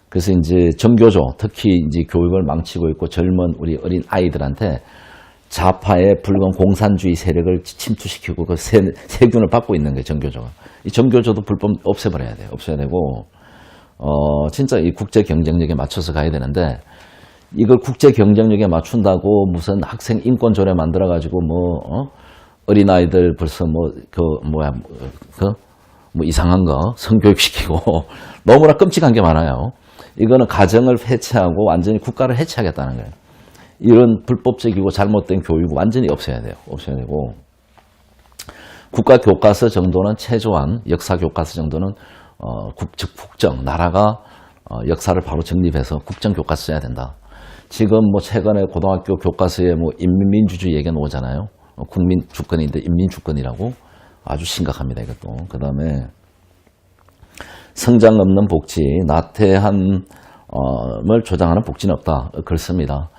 그래서 이제 정교조, 특히 이제 교육을 망치고 있고 젊은 우리 어린 아이들한테 좌파의 붉은 공산주의 세력을 침투시키고 그 세균을 받고 있는 거예요, 정교조가. 이 정교조도 불법 없애버려야 돼요. 없애야 되고, 진짜 이 국제 경쟁력에 맞춰서 가야 되는데, 이걸 국제 경쟁력에 맞춘다고 무슨 학생 인권조례 만들어가지고 어린아이들 벌써 이상한 거 성교육시키고 너무나 끔찍한 게 많아요. 이거는 가정을 해체하고 완전히 국가를 해체하겠다는 거예요. 이런 불법적이고 잘못된 교육 완전히 없애야 돼요. 없애야 되고, 국가 교과서 정도는 최소한 역사 교과서 정도는 국정 나라가 역사를 바로 정립해서 국정 교과서 써야 된다. 지금 최근에 고등학교 교과서에 인민민주주의 얘기가 나오잖아요. 국민 주권인데 인민 주권이라고 아주 심각합니다. 이것도. 그 다음에 성장 없는 복지, 나태함을 조장하는 복지는 없다. 그렇습니다.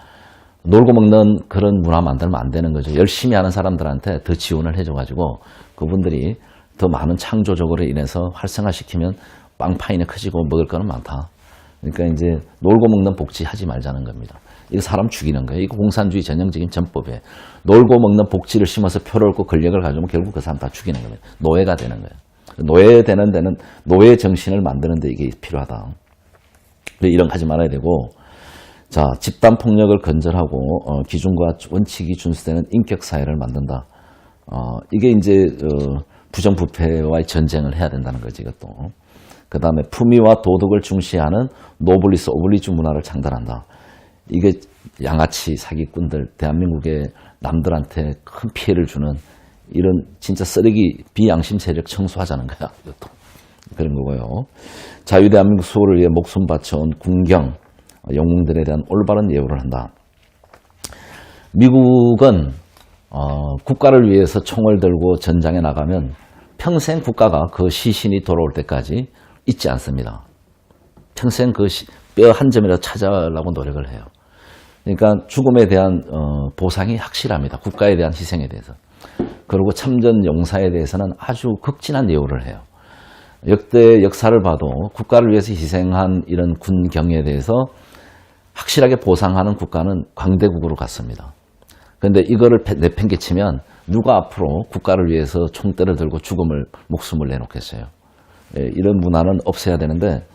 놀고 먹는 그런 문화 만들면 안 되는 거죠. 열심히 하는 사람들한테 더 지원을 해줘가지고 그분들이 더 많은 창조적으로 인해서 활성화시키면 빵 파이는 커지고 먹을 거는 많다. 그러니까 이제 놀고 먹는 복지 하지 말자는 겁니다. 이거 사람 죽이는 거예요. 이거 공산주의 전형적인 전법이에요. 놀고 먹는 복지를 심어서 표를 얻고 권력을 가져오면 결국 그 사람 다 죽이는 거예요. 노예가 되는 거예요. 노예되는 데는 노예 정신을 만드는 데 이게 필요하다. 이런 거 하지 말아야 되고, 자, 집단 폭력을 건절하고 기준과 원칙이 준수되는 인격 사회를 만든다. 이게 이제 부정부패와의 전쟁을 해야 된다는 거지, 이것도. 그 다음에 품위와 도덕을 중시하는 노블리스 오블리주 문화를 창달한다. 이게 양아치 사기꾼들, 대한민국의 남들한테 큰 피해를 주는 이런 진짜 쓰레기 비양심 세력 청소하자는 거야. 이것도. 그런 거고요. 자유대한민국 수호를 위해 목숨 바쳐온 군경, 영웅들에 대한 올바른 예우를 한다. 미국은 국가를 위해서 총을 들고 전장에 나가면 평생 국가가 그 시신이 돌아올 때까지 잊지 않습니다. 평생 그 뼈 한 점이라도 찾아가려고 노력을 해요. 그러니까 죽음에 대한 보상이 확실합니다. 국가에 대한 희생에 대해서. 그리고 참전 용사에 대해서는 아주 극진한 예우를 해요. 역대 역사를 봐도 국가를 위해서 희생한 이런 군경에 대해서 확실하게 보상하는 국가는 강대국으로 갔습니다. 그런데 이거를 내팽개치면 누가 앞으로 국가를 위해서 총대를 들고 목숨을 내놓겠어요. 예, 이런 문화는 없애야 되는데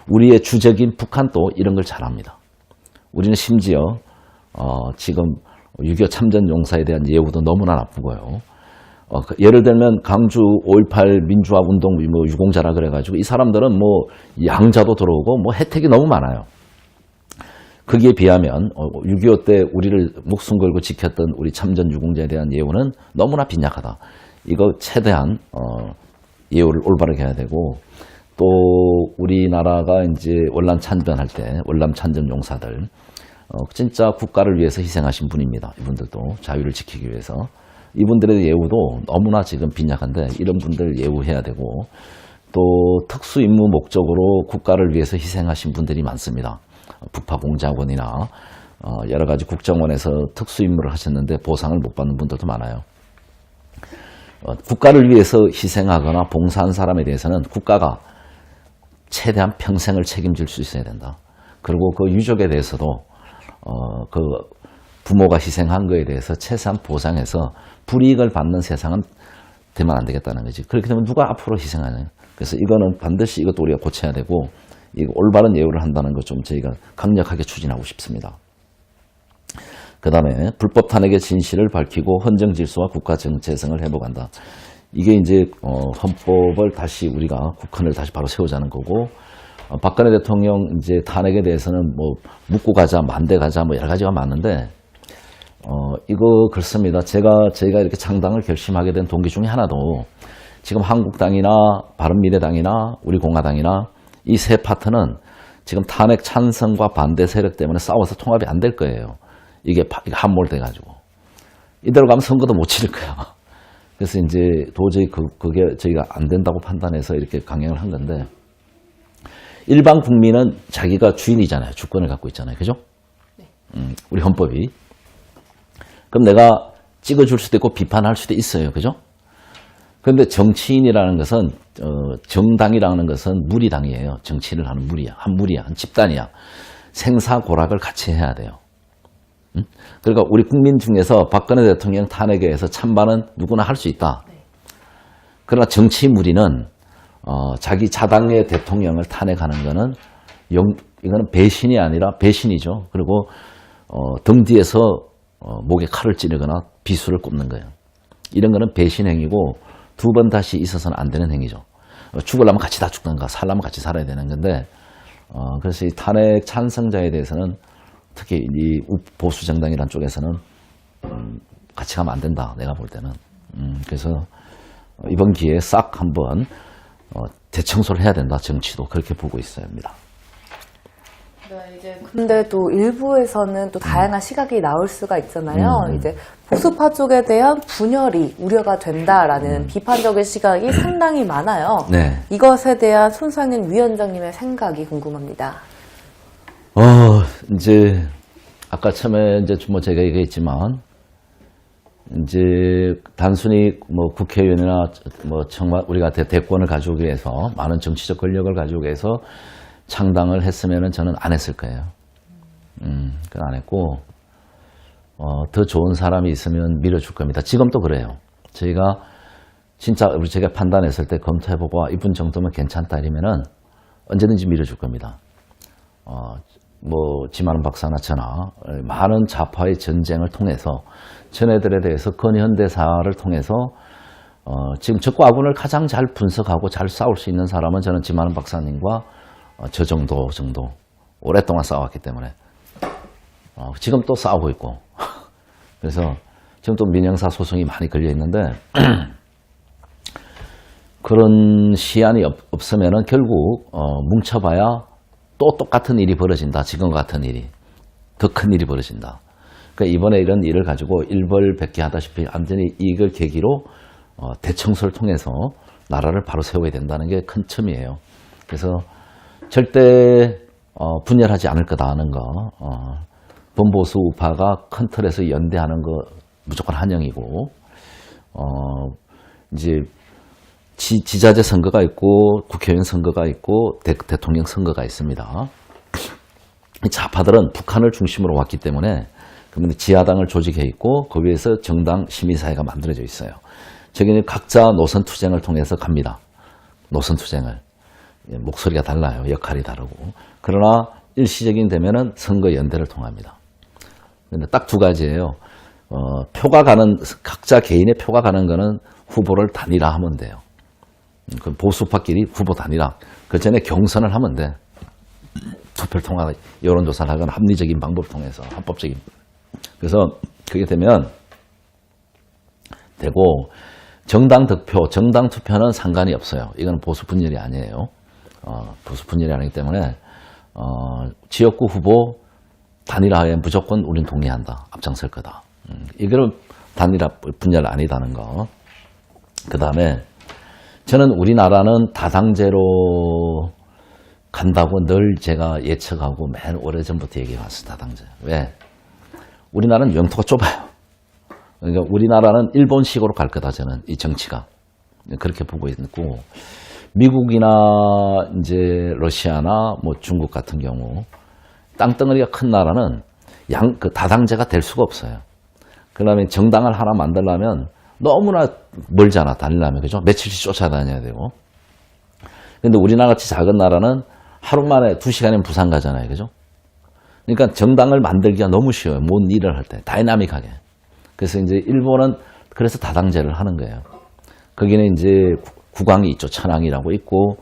우리의 주적인 북한도 이런 걸 잘합니다. 우리는 심지어 지금 6.25 참전 용사에 대한 예우도 너무나 나쁘고요. 예를 들면 강주 5.18 민주화 운동 유공자라 그래가지고 이 사람들은 뭐 양자도 들어오고 뭐 혜택이 너무 많아요. 거기에 비하면 6.25 때 우리를 목숨 걸고 지켰던 우리 참전 유공자에 대한 예우는 너무나 빈약하다. 이거 최대한 예우를 올바르게 해야 되고, 또 우리나라가 이제 월남 참전할 때 월남 참전 용사들 진짜 국가를 위해서 희생하신 분입니다. 이분들도 자유를 지키기 위해서. 이분들의 예우도 너무나 지금 빈약한데 이런 분들 예우해야 되고, 또 특수 임무 목적으로 국가를 위해서 희생하신 분들이 많습니다. 북파공작원이나 여러 가지 국정원에서 특수 임무를 하셨는데 보상을 못 받는 분들도 많아요. 국가를 위해서 희생하거나 봉사한 사람에 대해서는 국가가 최대한 평생을 책임질 수 있어야 된다. 그리고 그 유족에 대해서도 그 부모가 희생한 거에 대해서 최소한 보상해서 불이익을 받는 세상은 되면 안 되겠다는 거지. 그렇게 되면 누가 앞으로 희생하냐. 그래서 이거는 반드시 이것도 우리가 고쳐야 되고, 이 올바른 예우를 한다는 것 좀 저희가 강력하게 추진하고 싶습니다. 그 다음에 불법 탄핵의 진실을 밝히고 헌정 질서와 국가 재성을 회복한다. 이게 이제 헌법을 다시 우리가 국헌을 다시 바로 세우자는 거고, 박근혜 대통령 이제 탄핵에 대해서는 뭐 묻고 가자, 만대 가자, 뭐 여러 가지가 많은데 이거 그렇습니다. 저희가 이렇게 창당을 결심하게 된 동기 중에 하나도 지금 한국당이나 바른미래당이나 우리 공화당이나 이 세 파트는 지금 탄핵 찬성과 반대 세력 때문에 싸워서 통합이 안 될 거예요. 이게 함몰돼가지고. 이대로 가면 선거도 못 치를 거야. 그래서 이제 도저히 그게 저희가 안 된다고 판단해서 이렇게 강행을 한 건데, 일반 국민은 자기가 주인이잖아요. 주권을 갖고 있잖아요. 그죠? 네. 우리 헌법이. 그럼 내가 찍어줄 수도 있고 비판할 수도 있어요. 그죠? 그런데 정치인이라는 것은, 정당이라는 것은 무리당이에요. 정치를 하는 무리야. 한 무리야. 한 집단이야. 생사고락을 같이 해야 돼요. 그러니까 우리 국민 중에서 박근혜 대통령 탄핵에 의해서 찬반은 누구나 할 수 있다. 그러나 정치 무리는 자기 자당의 대통령을 탄핵하는 거는 이거는 배신이 아니라 배신이죠. 그리고 등 뒤에서 목에 칼을 찌르거나 비수를 꼽는 거예요. 이런 거는 배신 행위고 두 번 다시 있어서는 안 되는 행위죠. 죽으려면 같이 다 죽든가 살려면 같이 살아야 되는 건데, 그래서 이 탄핵 찬성자에 대해서는 특히 이 보수 정당이란 쪽에서는 같이 가면 안 된다. 내가 볼 때는. 그래서 이번 기회에 싹 한번 대청소를 해야 된다. 정치도 그렇게 보고 있습니다. 근데 또 일부에서는 또 다양한 시각이 나올 수가 있잖아요. 이제 보수파 쪽에 대한 분열이 우려가 된다라는 비판적인 시각이 상당히 많아요. 네. 이것에 대한 손상현 위원장님의 생각이 궁금합니다. 이제 아까 처음에 이제 뭐 제가 얘기했지만 이제 단순히 뭐 국회의원이나 뭐 정말 우리가 대권을 가지고 위해서 많은 정치적 권력을 가지고 위해서 창당을 했으면은 저는 안 했을 거예요. 그건 안 했고, 더 좋은 사람이 있으면 밀어줄 겁니다. 지금도 그래요. 저희가 진짜 제가 판단했을 때 검토해보고 이분 정도면 괜찮다 이러면은 언제든지 밀어줄 겁니다. 뭐 지만은 박사나 저나 많은 좌파의 전쟁을 통해서 전애들에 대해서 근현대사를 통해서 지금 적과 아군을 가장 잘 분석하고 잘 싸울 수 있는 사람은 저는 지만은 박사님과 저 정도 오랫동안 싸웠기 때문에 지금 또 싸우고 있고 그래서 지금 또 민형사 소송이 많이 걸려 있는데 그런 시안이 없으면은 결국 뭉쳐봐야 또 똑같은 일이 벌어진다. 지금과 같은 일이 더 큰 일이 벌어진다. 그러니까 이번에 이런 일을 가지고 일벌백계하다시피 완전히 이걸 계기로 대청소를 통해서 나라를 바로 세워야 된다는 게 큰 첨이에요. 그래서 절대 분열하지 않을 거다 하는 거, 범보수 우파가 큰 틀에서 연대하는 거 무조건 환영이고, 이제 지자체 선거가 있고 국회의원 선거가 있고 대통령 선거가 있습니다. 좌파들은 북한을 중심으로 왔기 때문에 그러면 지하당을 조직해 있고 거기에서 정당 시민사회가 만들어져 있어요. 저기는 각자 노선 투쟁을 통해서 갑니다. 노선 투쟁을. 목소리가 달라요. 역할이 다르고. 그러나 일시적인 되면은 선거 연대를 통합니다. 근데 딱 두 가지예요. 표가 가는, 각자 개인의 표가 가는 거는 후보를 단일화하면 돼요. 그 보수파끼리 후보 단일화. 그 전에 경선을 하면 돼. 투표를 통한 여론조사를 하거나 합리적인 방법을 통해서, 합법적인. 그래서 그게 되면 되고, 정당 득표, 정당 투표는 상관이 없어요. 이건 보수 분열이 아니에요. 보수 분열이 아니기 때문에, 지역구 후보 단일화에 무조건 우린 동의한다. 앞장설 거다. 이거는 단일화 분열 아니다는 거. 그 다음에, 저는 우리나라는 다당제로 간다고 늘 제가 예측하고 맨 오래전부터 얘기해왔어요. 다당제. 왜? 우리나라는 영토가 좁아요. 그러니까 우리나라는 일본식으로 갈 거다, 저는. 이 정치가. 그렇게 보고 있고, 미국이나 이제 러시아나 뭐 중국 같은 경우, 땅덩어리가 큰 나라는 그 다당제가 될 수가 없어요. 그 다음에 정당을 하나 만들려면 너무나 멀잖아, 다니려면. 그죠? 며칠씩 쫓아다녀야 되고. 근데 우리나라 같이 작은 나라는 하루 만에 2시간이면 부산 가잖아요. 그죠? 그러니까 정당을 만들기가 너무 쉬워요. 뭔 일을 할 때. 다이나믹하게. 그래서 이제 일본은 그래서 다당제를 하는 거예요. 거기는 이제 국왕이 있죠. 천황이라고 있고,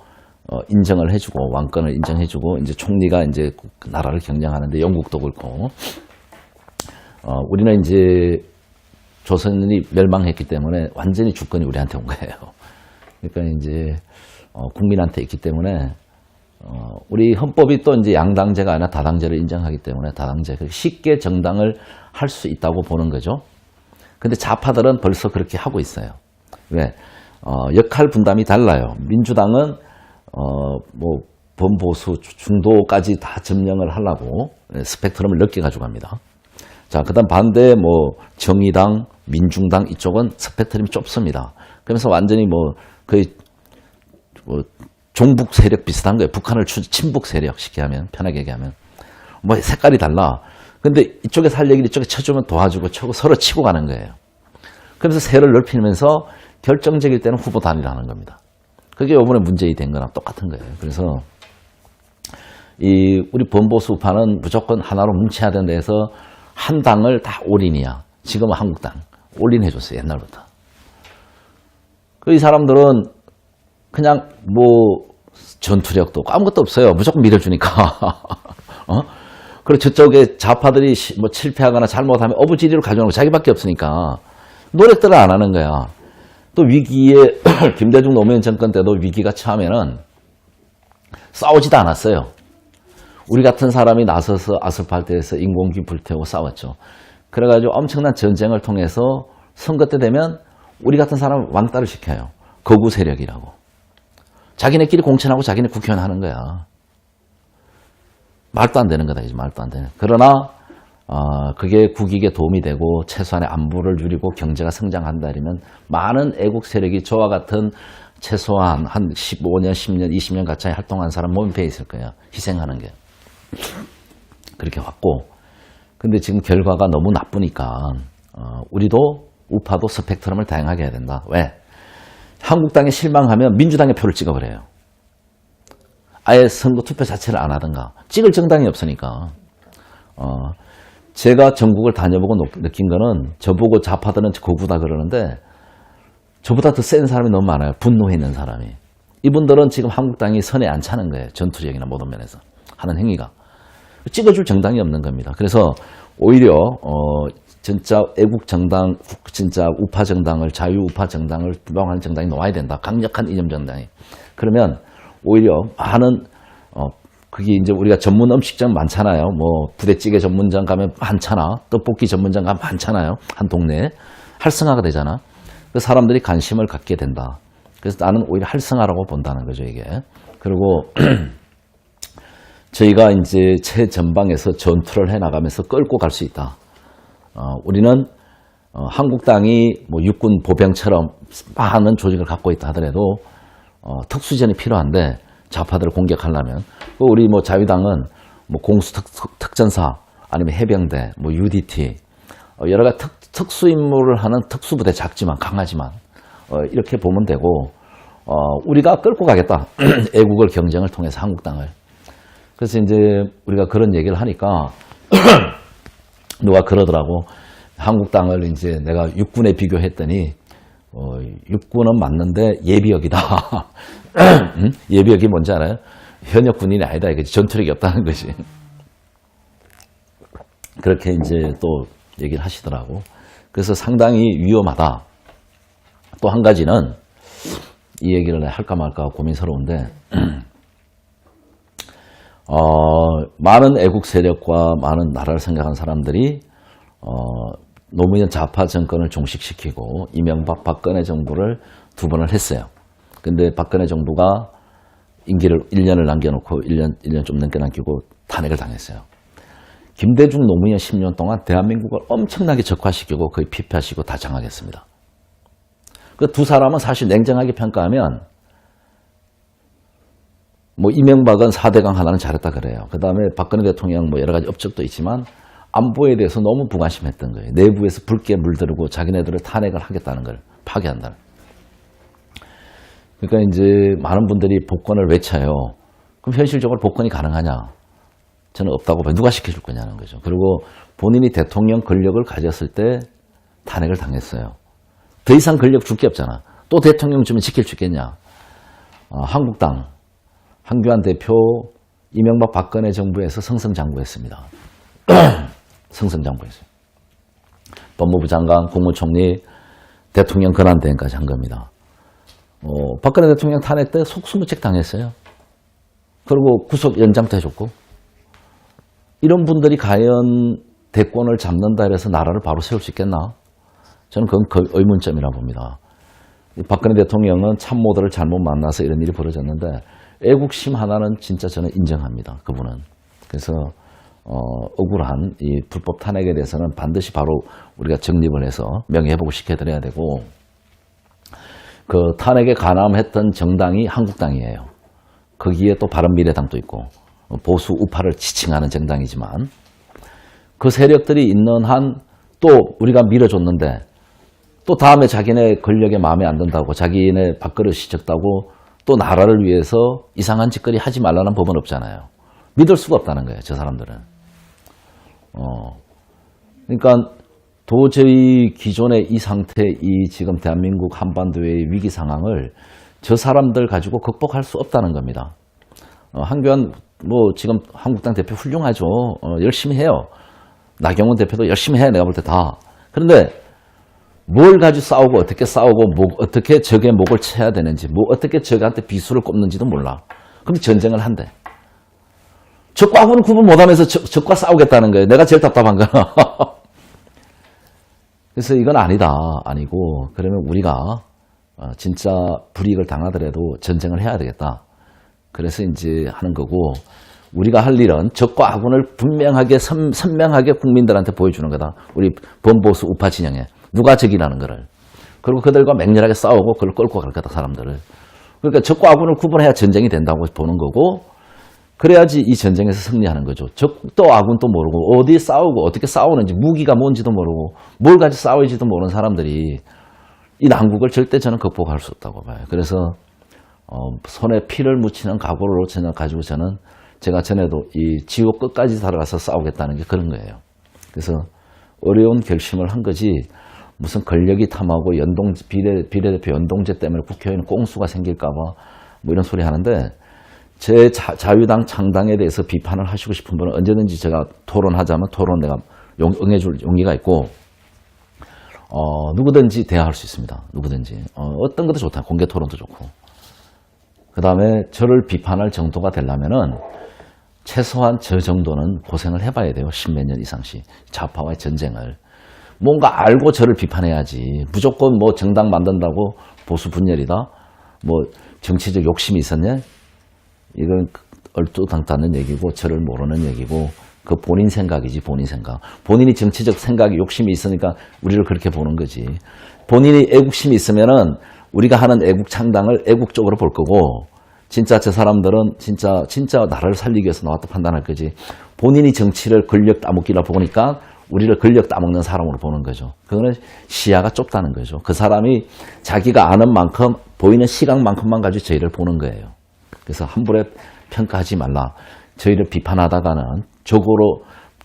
인정을 해주고, 왕권을 인정해주고, 이제 총리가 이제 나라를 경영하는데 영국도 그렇고, 우리는 이제 조선이 멸망했기 때문에 완전히 주권이 우리한테 온 거예요. 그러니까 이제, 국민한테 있기 때문에, 우리 헌법이 또 이제 양당제가 아니라 다당제를 인정하기 때문에 다당제, 쉽게 정당을 할 수 있다고 보는 거죠. 근데 좌파들은 벌써 그렇게 하고 있어요. 왜? 역할 분담이 달라요. 민주당은, 뭐, 범보수, 중도까지 다 점령을 하려고 스펙트럼을 넓게 가져갑니다. 자, 그 다음 반대, 뭐, 정의당, 민중당 이쪽은 스펙트럼이 좁습니다. 그러면서 완전히 뭐, 거의, 뭐, 종북 세력 비슷한 거예요. 북한을 친북 세력, 쉽게 하면, 편하게 얘기하면. 뭐, 색깔이 달라. 근데 이쪽에 살 얘기를 이쪽에 쳐주면 도와주고 서로 치고 가는 거예요. 그래서 세를 넓히면서 결정적일 때는 후보 단일화하는 겁니다. 그게 이번에 문제이 된 거랑 똑같은 거예요. 그래서 우리 범보수 우파는 무조건 하나로 뭉쳐야 된다 해서 한 당을 다 올인이야. 지금은 한국당. 올인해줬어요. 옛날부터. 이 사람들은 그냥 뭐 전투력도 없고 아무것도 없어요. 무조건 밀어주니까. 그리고 저쪽에 좌파들이 뭐 실패하거나 잘못하면 어부지리로 가져오는 거 자기밖에 없으니까 노력들을 안 하는 거야. 또 위기에 김대중 노무현 정권 때도 위기가 처음에는 싸우지도 않았어요. 우리 같은 사람이 나서서 아스팔트에서 인공기 불태우고 싸웠죠. 그래가지고 엄청난 전쟁을 통해서 선거 때 되면 우리 같은 사람을 왕따를 시켜요. 거구 세력이라고. 자기네끼리 공천하고 자기네 국회의원 하는 거야. 말도 안 되는 거다, 이제 말도 안 되는. 그러나 그게 국익에 도움이 되고 최소한의 안보를 누리고 경제가 성장한다 이러면 많은 애국 세력이 저와 같은 최소한 한 15년, 10년, 20년 가까이 활동한 사람 몸에 있을 거예요. 희생하는 게. 그렇게 왔고. 근데 지금 결과가 너무 나쁘니까 우리도 우파도 스펙트럼을 다양하게 해야 된다. 왜? 한국당에 실망하면 민주당의 표를 찍어버려요. 아예 선거 투표 자체를 안 하든가. 찍을 정당이 없으니까. 제가 전국을 다녀보고 느낀 거는 저보고 좌파들은 거구다 그러는데 저보다 더 센 사람이 너무 많아요. 분노해 있는 사람이. 이분들은 지금 한국당이 선에 안 차는 거예요. 전투력이나 모든 면에서 하는 행위가. 찍어줄 정당이 없는 겁니다. 그래서 오히려 진짜 애국 정당, 진짜 우파 정당을, 자유 우파 정당을 부방하는 정당이 놓아야 된다. 강력한 이념 정당이. 그러면 오히려 많은 그게 이제 우리가 전문 음식점 많잖아요. 뭐 부대찌개 전문점 가면 많잖아. 떡볶이 전문점 가면 많잖아요. 한 동네에 활성화가 되잖아. 그 사람들이 관심을 갖게 된다. 그래서 나는 오히려 활성화라고 본다는 거죠, 이게. 그리고 저희가 이제 최전방에서 전투를 해나가면서 끌고 갈 수 있다. 우리는 한국당이 뭐 육군 보병처럼 많은 조직을 갖고 있다 하더라도 특수전이 필요한데 좌파들을 공격하려면 우리 뭐 자유당은 뭐 공수특전사 아니면 해병대, 뭐 UDT 여러 가지 특수 임무를 하는 특수부대 작지만 강하지만 이렇게 보면 되고 우리가 끌고 가겠다. 애국을 경쟁을 통해서 한국당을. 그래서 이제 우리가 그런 얘기를 하니까 누가 그러더라고. 한국당을 이제 내가 육군에 비교했더니 육군은 맞는데 예비역이다. 예비역이 뭔지 알아요? 현역 군인이 아니다. 이게 전투력이 없다는 거지. 그렇게 이제 또 얘기를 하시더라고. 그래서 상당히 위험하다. 또 한 가지는 이 얘기를 할까 말까 고민스러운데 많은 애국 세력과 많은 나라를 생각하는 사람들이 노무현 좌파 정권을 종식시키고 이명박 박근혜 정부를 두 번을 했어요. 근데 박근혜 정부가 임기를 1년을 남겨놓고 1년 좀 넘게 남기고 탄핵을 당했어요. 김대중 노무현 10년 동안 대한민국을 엄청나게 적화시키고 거의 피폐하시고 다 장악했습니다. 그 두 사람은 사실 냉정하게 평가하면 뭐 이명박은 4대강 하나는 잘했다 그래요. 그 다음에 박근혜 대통령 뭐 여러 가지 업적도 있지만 안보에 대해서 너무 무관심했던 거예요. 내부에서 붉게 물들고 자기네들을 탄핵을 하겠다는 걸 파괴한다는. 그러니까 이제 많은 분들이 복권을 외쳐요. 그럼 현실적으로 복권이 가능하냐? 저는 없다고 봐요. 누가 시켜줄 거냐는 거죠. 그리고 본인이 대통령 권력을 가졌을 때 탄핵을 당했어요. 더 이상 권력 줄 게 없잖아. 또 대통령 주면 지킬 수 있겠냐? 한국당 한교안 대표 이명박 박근혜 정부에서 승승장구했습니다. 승승장구했어요. 법무부 장관, 국무총리, 대통령 권한대행까지 한 겁니다. 박근혜 대통령 탄핵 때 속수무책 당했어요. 그리고 구속 연장도 해줬고. 이런 분들이 과연 대권을 잡는다 해서 나라를 바로 세울 수 있겠나? 저는 그건 거의 의문점이라 봅니다. 박근혜 대통령은 참모들을 잘못 만나서 이런 일이 벌어졌는데 애국심 하나는 진짜 저는 인정합니다. 그분은. 그래서 억울한 이 불법 탄핵에 대해서는 반드시 바로 우리가 정립을 해서 명예회복을 시켜드려야 되고 그 탄핵에 가담했던 정당이 한국당이에요. 거기에 또 바른미래당도 있고 보수 우파를 지칭하는 정당이지만 그 세력들이 있는 한 또 우리가 밀어줬는데 또 다음에 자기네 권력에 마음에 안 든다고 자기네 밥그릇이 적다고 또 나라를 위해서 이상한 짓거리 하지 말라는 법은 없잖아요. 믿을 수가 없다는 거예요. 저 사람들은. 그러니까 도저히 기존의 이 상태, 이 지금 대한민국 한반도의 위기 상황을 저 사람들 가지고 극복할 수 없다는 겁니다. 한교안 뭐 지금 한국당 대표 훌륭하죠. 열심히 해요. 나경원 대표도 열심히 해. 내가 볼 때 다. 그런데 뭘 가지고 싸우고 어떻게 싸우고 어떻게 적의 목을 쳐야 되는지 어떻게 적한테 비수를 꼽는지도 몰라. 그럼 전쟁을 한대. 적과하고는 구분 못하면서 적과 싸우겠다는 거예요. 내가 제일 답답한 거는. 그래서 이건 아니고 그러면 우리가 진짜 불이익을 당하더라도 전쟁을 해야 되겠다. 그래서 이제 하는 거고, 우리가 할 일은 적과 아군을 분명하게 선명하게 국민들한테 보여주는 거다. 우리 범보수 우파 진영에 누가 적이라는 거를. 그리고 그들과 맹렬하게 싸우고 그걸 끌고 갈 거다, 사람들을. 그러니까 적과 아군을 구분해야 전쟁이 된다고 보는 거고, 그래야지 이 전쟁에서 승리하는 거죠. 적도 아군도 모르고 어디 싸우고 어떻게 싸우는지, 무기가 뭔지도 모르고 뭘 가지고 싸울지도 모르는 사람들이 이 난국을 절대 저는 극복할 수 없다고 봐요. 그래서 손에 피를 묻히는 각오로 가지고 저는, 제가 전에도 이 지옥 끝까지 살아가서 싸우겠다는 게 그런 거예요. 그래서 어려운 결심을 한 거지, 무슨 권력이 탐하고 비례대표 연동제 때문에 국회의원 꽁수가 생길까 봐 뭐 이런 소리 하는데, 제 자유당 창당에 대해서 비판을 하시고 싶은 분은 언제든지 제가 토론하자면 토론 내가 응해줄 용기가 있고, 누구든지 대화할 수 있습니다. 누구든지. 어떤 것도 좋다. 공개 토론도 좋고. 그 다음에 저를 비판할 정도가 되려면은 최소한 저 정도는 고생을 해봐야 돼요. 십몇 년 이상씩. 좌파와의 전쟁을. 뭔가 알고 저를 비판해야지. 무조건 뭐 정당 만든다고 보수 분열이다. 뭐 정치적 욕심이 있었냐? 이건 얼토당토하는 얘기고, 저를 모르는 얘기고, 그 본인 생각이지, 본인 생각. 본인이 정치적 생각이 욕심이 있으니까 우리를 그렇게 보는 거지. 본인이 애국심이 있으면은 우리가 하는 애국 창당을 애국적으로 볼 거고, 진짜 저 사람들은 진짜 나라를 살리기 위해서 나왔다 판단할 거지. 본인이 정치를 권력 따먹기라 보니까 우리를 권력 따먹는 사람으로 보는 거죠. 그거는 시야가 좁다는 거죠. 그 사람이 자기가 아는 만큼, 보이는 시각만큼만 가지고 저희를 보는 거예요. 그래서 함부로 평가하지 말라. 저희를 비판하다가는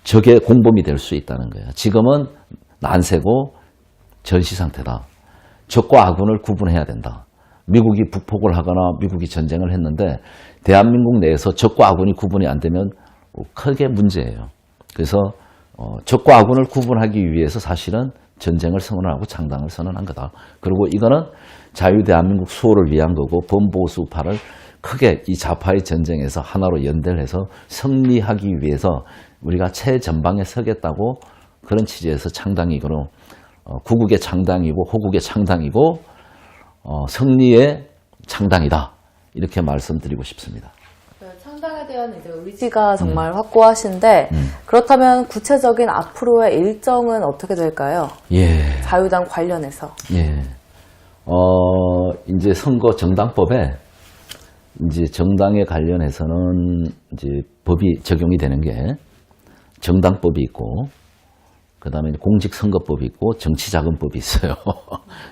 적의 공범이 될 수 있다는 거예요. 지금은 난세고 전시 상태다. 적과 아군을 구분해야 된다. 미국이 북폭을 하거나 미국이 전쟁을 했는데 대한민국 내에서 적과 아군이 구분이 안 되면 크게 문제예요. 그래서 적과 아군을 구분하기 위해서 사실은 전쟁을 선언하고 창당을 선언한 거다. 그리고 이거는 자유대한민국 수호를 위한 거고, 범보수파를 크게 이 좌파의 전쟁에서 하나로 연대해서 승리하기 위해서 우리가 최전방에 서겠다고, 그런 취지에서 창당이고, 구국의 창당이고 호국의 창당이고 승리의 창당이다. 이렇게 말씀드리고 싶습니다. 창당에 대한 이제 의지가 정말 확고하신데, 그렇다면 구체적인 앞으로의 일정은 어떻게 될까요? 예. 자유당 관련해서. 예. 이제 선거 정당법에 이제 정당에 관련해서는 이제 법이 적용이 되는 게 정당법이 있고, 그 다음에 공직선거법이 있고, 정치자금법이 있어요.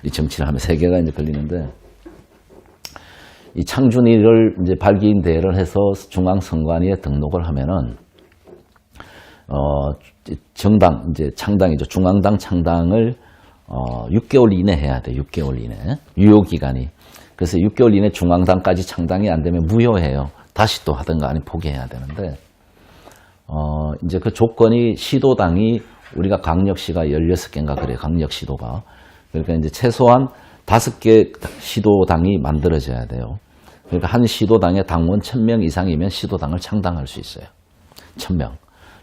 이 정치를 하면 세 개가 이제 걸리는데, 이 창준이를 이제 발기인 대회를 해서 중앙선관위에 등록을 하면은, 정당, 이제 창당이죠. 중앙당 창당을 6개월 이내 해야 돼. 6개월 이내. 유효기간이. 그래서 6개월 이내 중앙당까지 창당이 안 되면 무효해요. 다시 또 하든가 아니면 포기해야 되는데, 이제 그 조건이 시도당이, 우리가 강력시가 16개인가 그래요. 강력시도가. 그러니까 이제 최소한 5개 시도당이 만들어져야 돼요. 그러니까 한 시도당에 당원 1000명 이상이면 시도당을 창당할 수 있어요. 1000명.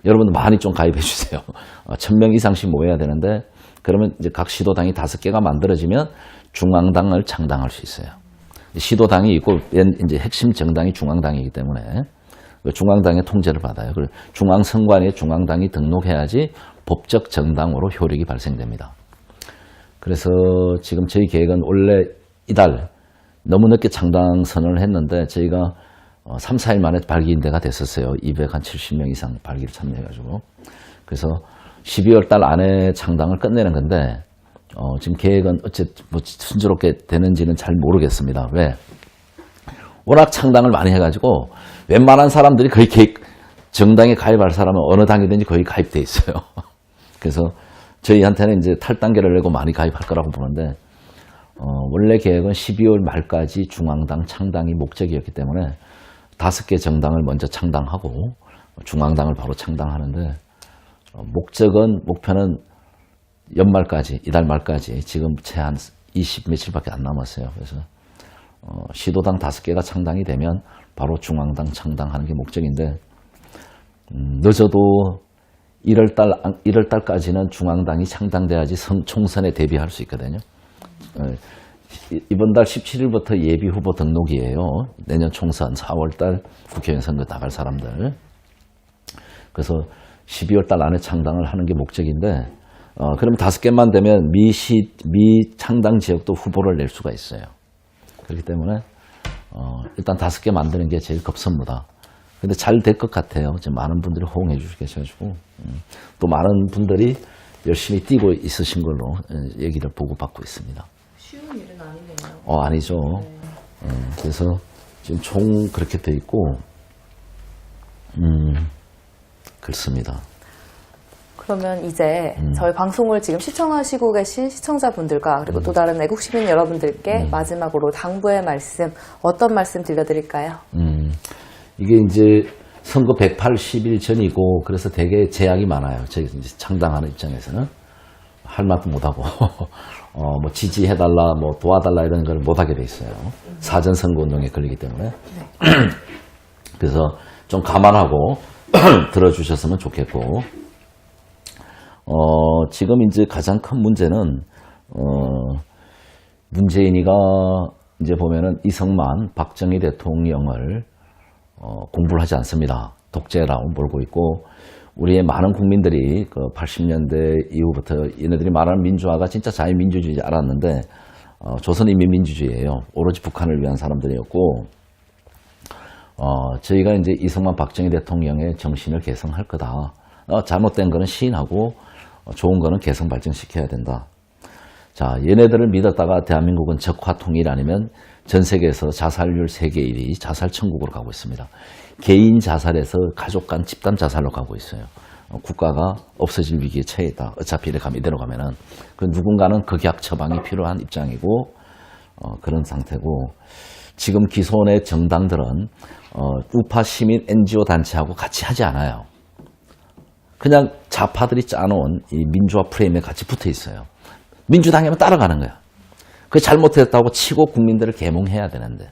여러분들 많이 좀 가입해 주세요. 1000명 이상씩 모여야 되는데, 그러면 이제 각 시도당이 5개가 만들어지면 중앙당을 창당할 수 있어요. 시도당이 있고, 이제 핵심 정당이 중앙당이기 때문에 중앙당의 통제를 받아요. 그리고 중앙선관위에 중앙당이 등록해야지 법적 정당으로 효력이 발생됩니다. 그래서 지금 저희 계획은 원래 이달 너무 늦게 창당 선언을 했는데, 저희가 3, 4일 만에 발기인대가 됐었어요. 270명 이상 발기를 참여해가지고. 그래서 12월 달 안에 창당을 끝내는 건데, 지금 계획은 뭐 순조롭게 되는지는 잘 모르겠습니다. 왜? 워낙 창당을 많이 해가지고 웬만한 사람들이 거의 정당에 가입할 사람은 어느 당이든지 거의 가입돼 있어요. 그래서 저희한테는 이제 탈단계를 내고 많이 가입할 거라고 보는데, 원래 계획은 12월 말까지 중앙당 창당이 목적이었기 때문에 5개 정당을 먼저 창당하고 중앙당을 바로 창당하는데, 목표는 연말까지, 이달 말까지, 지금 채 한 20 며칠밖에 안 남았어요. 그래서 시도당 5개가 창당이 되면 바로 중앙당 창당하는 게 목적인데, 늦어도 1월달까지는 중앙당이 창당돼야지 총선에 대비할 수 있거든요. 이번 달 17일부터 예비 후보 등록이에요. 내년 총선 4월달 국회의원 선거 나갈 사람들. 그래서 12월달 안에 창당을 하는 게 목적인데, 그러면 5개만 되면 미창당 지역도 후보를 낼 수가 있어요. 그렇기 때문에 일단 5개 만드는 게 제일 급선무다. 근데 잘 될 것 같아요. 지금 많은 분들이 호응해 주시고 계셔가지고 또 많은 분들이 열심히 뛰고 있으신 걸로 얘기를 보고받고 있습니다. 쉬운 일은 아니네요. 아니죠. 네. 그래서 지금 총 그렇게 돼 있고, 그렇습니다. 그러면 이제 저희 방송을 지금 시청하시고 계신 시청자분들과 그리고 또 다른 애국 시민 여러분들께 마지막으로 당부의 말씀, 어떤 말씀 들려드릴까요? 이게 이제 선거 180일 전이고, 그래서 되게 제약이 많아요. 저희 이제 창당하는 입장에서는 할 만큼 못하고 뭐 지지해달라, 뭐 도와달라 이런 걸 못하게 돼 있어요. 사전 선거 운동에 걸리기 때문에. 그래서 좀 감안하고 들어주셨으면 좋겠고, 지금 이제 가장 큰 문제는 문재인이가 이제 보면은 이승만, 박정희 대통령을 공부를 하지 않습니다. 독재라고 몰고 있고, 우리의 많은 국민들이 그 80년대 이후부터 얘네들이 말하는 민주화가 진짜 자유민주주의인지 알았는데 조선인민민주주의예요. 오로지 북한을 위한 사람들이었고, 저희가 이제 이승만, 박정희 대통령의 정신을 계승할 거다. 잘못된 거는 시인하고 좋은 거는 개성 발전시켜야 된다. 자, 얘네들을 믿었다가 대한민국은 적화통일 아니면 전 세계에서 자살률 세계 1위 자살 천국으로 가고 있습니다. 개인 자살에서 가족 간 집단 자살로 가고 있어요. 국가가 없어질 위기에 처해 있다. 어차피 이대로 가면은 그 누군가는 극약 처방이 필요한 입장이고, 그런 상태고, 지금 기존의 정당들은 우파 시민 NGO 단체하고 같이 하지 않아요. 그냥 좌파들이 짜놓은 이 민주화 프레임에 같이 붙어 있어요. 민주당이면 따라가는 거야. 그 잘못했다고 치고 국민들을 계몽해야 되는데,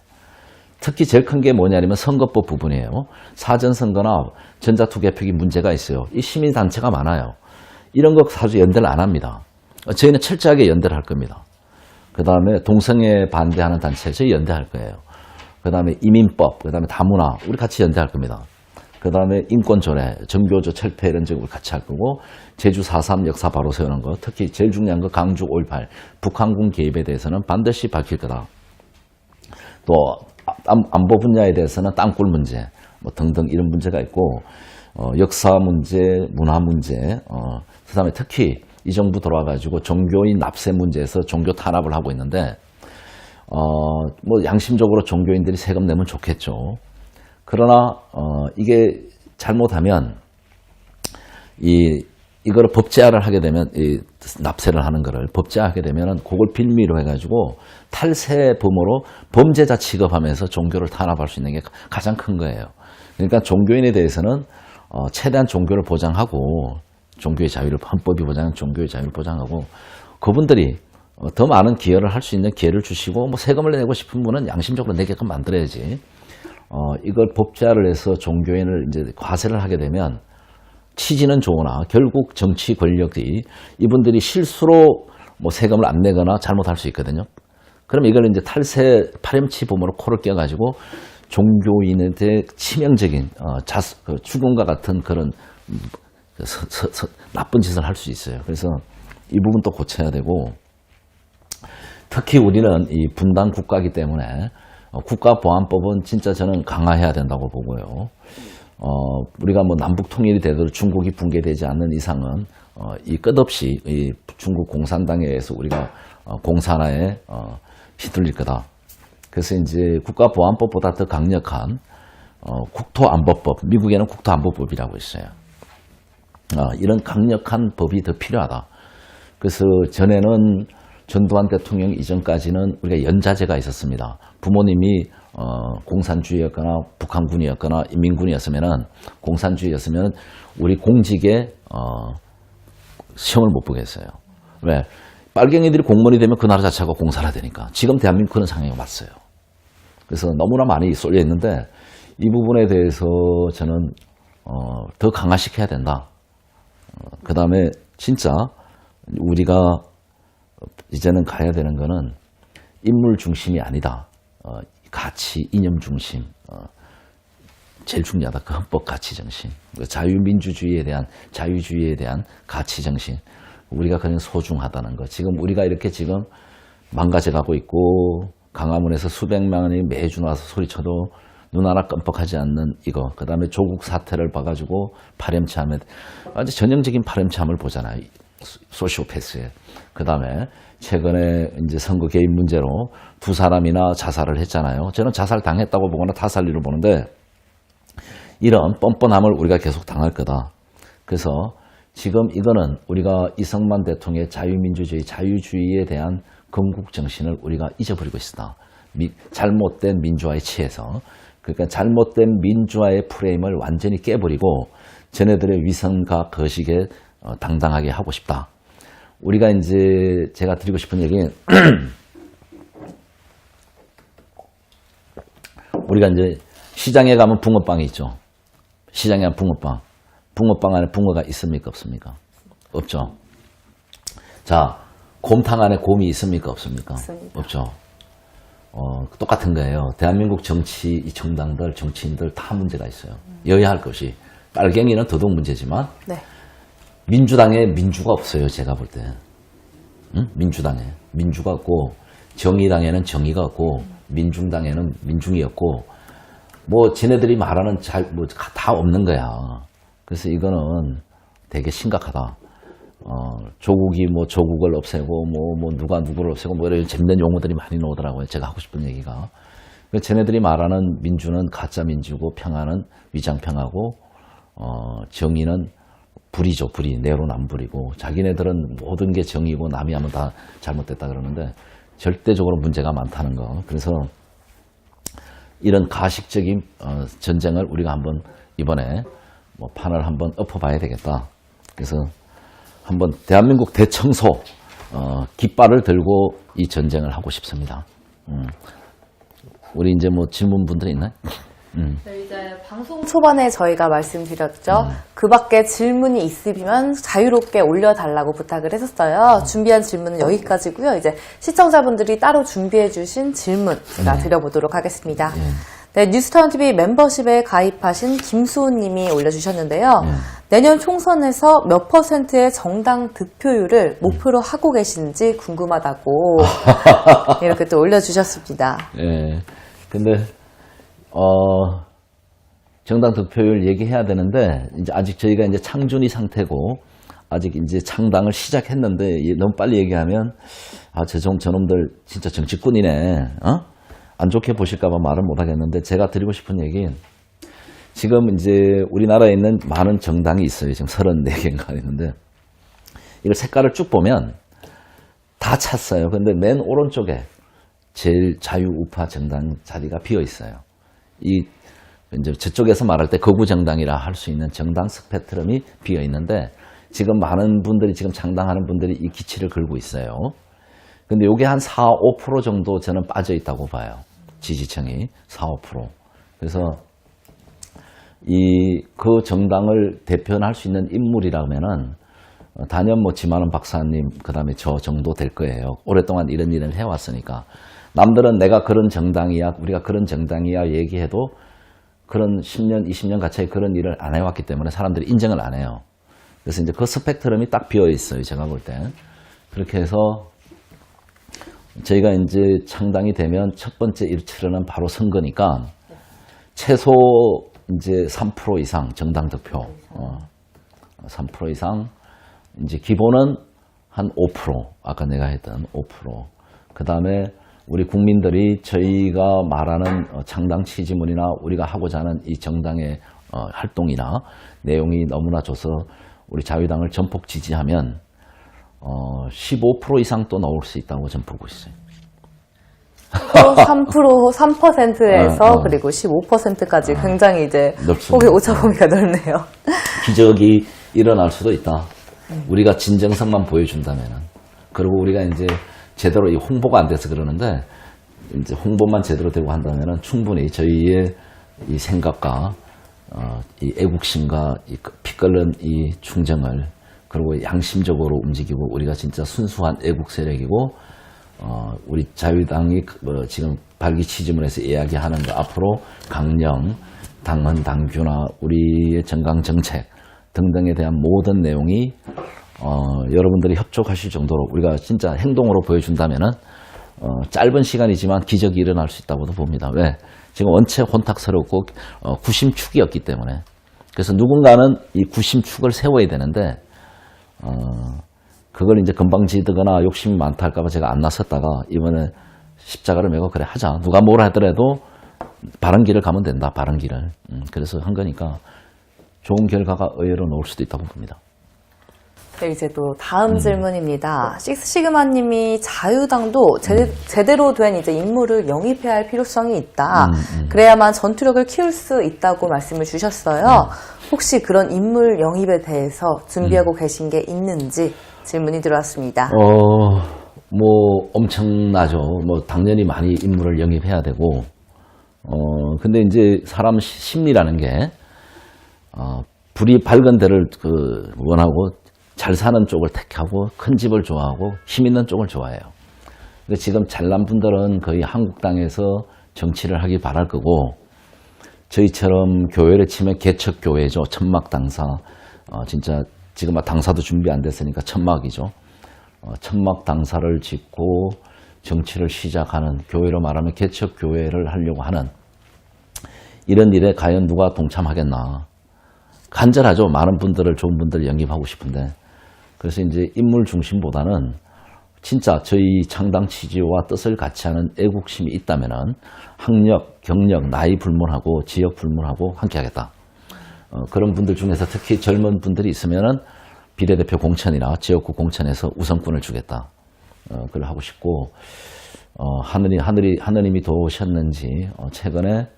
특히 제일 큰 게 뭐냐면 선거법 부분이에요. 사전선거나 전자투개표기 문제가 있어요. 이 시민단체가 많아요. 이런 거 사실 연대를 안 합니다. 저희는 철저하게 연대를 할 겁니다. 그 다음에 동성애 반대하는 단체 저희 연대할 거예요. 그 다음에 이민법, 그 다음에 다문화 우리 같이 연대할 겁니다. 그 다음에 인권조례, 정교조 철폐 이런 쪽 우리 같이 할 거고, 제주 4.3 역사 바로 세우는 거, 특히 제일 중요한 거 강주 5.18 북한군 개입에 대해서는 반드시 밝힐 거다. 또 안보 분야에 대해서는 땅굴 문제 뭐 등등 이런 문제가 있고, 역사 문제, 문화 문제, 그 다음에 특히 이 정부 들어와가지고 종교인 납세 문제에서 종교 탄압을 하고 있는데, 뭐 양심적으로 종교인들이 세금 내면 좋겠죠. 그러나 이게 잘못하면 이거를 법제화를 하게 되면, 이 납세를 하는 거를 법제화하게 되면은 그걸 빌미로 해가지고 탈세범으로 범죄자 취급하면서 종교를 탄압할 수 있는 게 가장 큰 거예요. 그러니까 종교인에 대해서는 최대한 종교를 보장하고, 종교의 자유를 헌법이 보장한 종교의 자유를 보장하고, 그분들이 더 많은 기여를 할 수 있는 기회를 주시고, 뭐 세금을 내고 싶은 분은 양심적으로 내게끔 만들어야지. 이걸 법제화를 해서 종교인을 이제 과세를 하게 되면 취지는 좋으나 결국 정치 권력이 이분들이 실수로 뭐 세금을 안 내거나 잘못할 수 있거든요. 그럼 이걸 이제 탈세 파렴치범으로 코를 껴가지고 종교인한테 치명적인 죽음과 같은 그런 나쁜 짓을 할 수 있어요. 그래서 이 부분도 고쳐야 되고, 특히 우리는 이 분단 국가이기 때문에 국가보안법은 진짜 저는 강화해야 된다고 보고요. 우리가 뭐 남북 통일이 되도록 중국이 붕괴되지 않는 이상은 이 끝없이 이 중국 공산당에 의해서 우리가 공산화에 휘둘릴 거다. 그래서 이제 국가보안법보다 더 강력한 국토안보법, 미국에는 국토안보법이라고 있어요. 이런 강력한 법이 더 필요하다. 그래서 전에는 전두환 대통령 이전까지는 우리가 연자제가 있었습니다. 부모님이 공산주의였거나 북한군이었거나 인민군이었으면은, 공산주의였으면 우리 공직에 시험을 못 보겠어요. 왜? 빨갱이들이 공무원이 되면 그 나라 자체가 공산화되니까. 지금 대한민국 그런 상황이 왔어요. 그래서 너무나 많이 쏠려 있는데, 이 부분에 대해서 저는 더 강화시켜야 된다. 그 다음에 진짜 우리가 이제는 가야 되는 거는 인물 중심이 아니다. 가치, 이념 중심. 제일 중요하다. 그 헌법 가치 정신. 자유민주주의에 대한, 자유주의에 대한 가치 정신. 우리가 그냥 소중하다는 거. 지금 우리가 이렇게 지금 망가져가고 있고, 강화문에서 수백만 원이 매주 나와서 소리쳐도 눈 하나 끔뻑하지 않는 이거. 그 다음에 조국 사태를 봐가지고 파렴치함에, 아주 전형적인 파렴치함을 보잖아요. 소시오패스에. 그 다음에 최근에 이제 선거 개입 문제로 두 사람이나 자살을 했잖아요. 저는 자살 당했다고 보거나 타살리로 보는데 이런 뻔뻔함을 우리가 계속 당할 거다. 그래서 지금 이거는 우리가 이승만 대통령의 자유민주주의, 자유주의에 대한 건국 정신을 우리가 잊어버리고 있다. 잘못된 민주화에 취해서. 그러니까 잘못된 민주화의 프레임을 완전히 깨버리고 쟤네들의 위선과 거식에 당당하게 하고 싶다. 우리가 이제 제가 드리고 싶은 얘기는 우리가 이제 시장에 가면 붕어빵이 있죠. 시장에 가면 붕어빵. 붕어빵 안에 붕어가 있습니까? 없습니까? 없죠. 자, 곰탕 안에 곰이 있습니까? 없습니까? 없습니다. 없죠. 똑같은 거예요. 대한민국 정치, 이 정당들, 정치인들 다 문제가 있어요. 여야 할 것이. 빨갱이는 더더욱 문제지만 네. 민주당에 민주가 없어요. 제가 볼 때. 응? 민주당에. 민주가 없고 정의당에는 정의가 없고 민중당에는 민중이 없고 뭐 지네들이 말하는 다 없는 거야. 그래서 이거는 되게 심각하다. 조국이 뭐 조국을 없애고 뭐 누가 누구를 없애고 뭐 이런 재밌는 용어들이 많이 나오더라고요. 제가 하고 싶은 얘기가. 쟤네들이 말하는 민주는 가짜 민주고 평화는 위장평화고 정의는 불이죠. 불이. 내로남불이고 자기네들은 모든 게 정의고 남이 하면 다 잘못됐다 그러는데 절대적으로 문제가 많다는 거. 그래서 이런 가식적인 전쟁을 우리가 한번 이번에 뭐 판을 한번 엎어봐야 되겠다. 그래서 한번 대한민국 대청소 깃발을 들고 이 전쟁을 하고 싶습니다. 우리 이제 뭐 질문분들이 있나요? 네, 이제 방송 초반에 저희가 말씀드렸죠. 그 밖에 질문이 있으면 자유롭게 올려달라고 부탁을 했었어요. 준비한 질문은 여기까지고요. 이제 시청자분들이 따로 준비해주신 질문 제가 드려보도록 하겠습니다. 네, 뉴스타운TV 멤버십에 가입하신 김수호 님이 올려주셨는데요. 내년 총선에서 몇 %의 정당 득표율을 목표로 하고 계신지 궁금하다고 이렇게 또 올려주셨습니다. 예. 근데 정당 득표율 얘기해야 되는데 이제 아직 저희가 이제 창준이 상태고 아직 이제 창당을 시작했는데 너무 빨리 얘기하면 저놈들 진짜 정치꾼이네. 안 좋게 보실까봐 말을 못 하겠는데 제가 드리고 싶은 얘기는 지금 이제 우리나라에 있는 많은 정당이 있어요. 지금 34개인가 있는데 이걸 색깔을 쭉 보면 다 찼어요. 근데 맨 오른쪽에 제일 자유우파 정당 자리가 비어 있어요. 이제 저쪽에서 말할 때 거구 정당이라 할 수 있는 정당 스펙트럼이 비어 있는데 지금 많은 분들이 지금 창당하는 분들이 이 기치를 걸고 있어요. 근데 이게 한 4, 5% 정도 저는 빠져 있다고 봐요. 지지층이 4, 5%. 그래서 그 정당을 대표할 수 있는 인물이라면은 단연 뭐 지만원 박사님 그다음에 저 정도 될 거예요. 오랫동안 이런 일을 해왔으니까. 남들은 내가 그런 정당이야, 우리가 그런 정당이야 얘기해도 그런 10년, 20년 가까이 그런 일을 안 해왔기 때문에 사람들이 인정을 안 해요. 그래서 이제 그 스펙트럼이 딱 비어 있어요. 제가 볼 때. 그렇게 해서 저희가 이제 창당이 되면 첫 번째 일치로는 바로 선거니까 최소 이제 3% 이상 정당 득표, 3% 이상 이제 기본은 한 5%, 아까 내가 했던 5%. 그 다음에 우리 국민들이 저희가 말하는 창당 취지문이나 우리가 하고자 하는 이 정당의 활동이나 내용이 너무나 좋아서 우리 자유당을 전폭 지지하면 15% 이상 또 나올 수 있다고 저는 보고 있어요. 3%에서 그리고 15%까지 굉장히 이제 폭의 오차 범위가 넓네요. 기적이 일어날 수도 있다. 우리가 진정성만 보여준다면은. 그리고 우리가 이제 제대로 이 홍보가 안 돼서 그러는데 이제 홍보만 제대로 되고 한다면은 충분히 저희의 이 생각과 이 애국심과 피 끓는 이 충정을 그리고 양심적으로 움직이고 우리가 진짜 순수한 애국 세력이고 우리 자유당이 지금 발기치짐을 해서 이야기하는 거 앞으로 강령, 당헌, 당규나 우리의 정강정책 등등에 대한 모든 내용이 여러분들이 협조하실 정도로 우리가 진짜 행동으로 보여준다면은 짧은 시간이지만 기적이 일어날 수 있다고도 봅니다. 왜? 지금 원체 혼탁스럽고 구심축이었기 때문에. 그래서 누군가는 이 구심축을 세워야 되는데 그걸 이제 건방지거나 욕심이 많다 할까봐 제가 안 나섰다가 이번에 십자가를 메고 그래 하자. 누가 뭐라 하더라도 바른 길을 가면 된다. 바른 길을. 그래서 한 거니까 좋은 결과가 의외로 나올 수도 있다고 봅니다. 네, 이제 또 다음 질문입니다. 식스시그마님이 자유당도 제대로 된 이제 인물을 영입해야 할 필요성이 있다. 그래야만 전투력을 키울 수 있다고 말씀을 주셨어요. 혹시 그런 인물 영입에 대해서 준비하고 계신 게 있는지 질문이 들어왔습니다. 뭐 엄청나죠. 뭐 당연히 많이 인물을 영입해야 되고, 근데 이제 사람 심리라는 게 불이 밝은 데를 원하고 잘 사는 쪽을 택하고 큰 집을 좋아하고 힘 있는 쪽을 좋아해요. 근데 지금 잘난 분들은 거의 한국당에서 정치를 하기 바랄 거고 저희처럼 교회를 치면 개척교회죠. 천막당사. 진짜 지금 당사도 준비 안 됐으니까 천막이죠. 천막당사를 짓고 정치를 시작하는 교회로 말하면 개척교회를 하려고 하는 이런 일에 과연 누가 동참하겠나. 간절하죠. 많은 분들을 좋은 분들을 영입하고 싶은데 그래서 이제 인물 중심보다는 진짜 저희 창당 취지와 뜻을 같이 하는 애국심이 있다면은 학력, 경력, 나이 불문하고 지역 불문하고 함께하겠다. 그런 분들 중에서 특히 젊은 분들이 있으면은 비례대표 공천이나 지역구 공천에서 우선권을 주겠다. 그걸 하고 싶고 하느님이 도우셨는지 최근에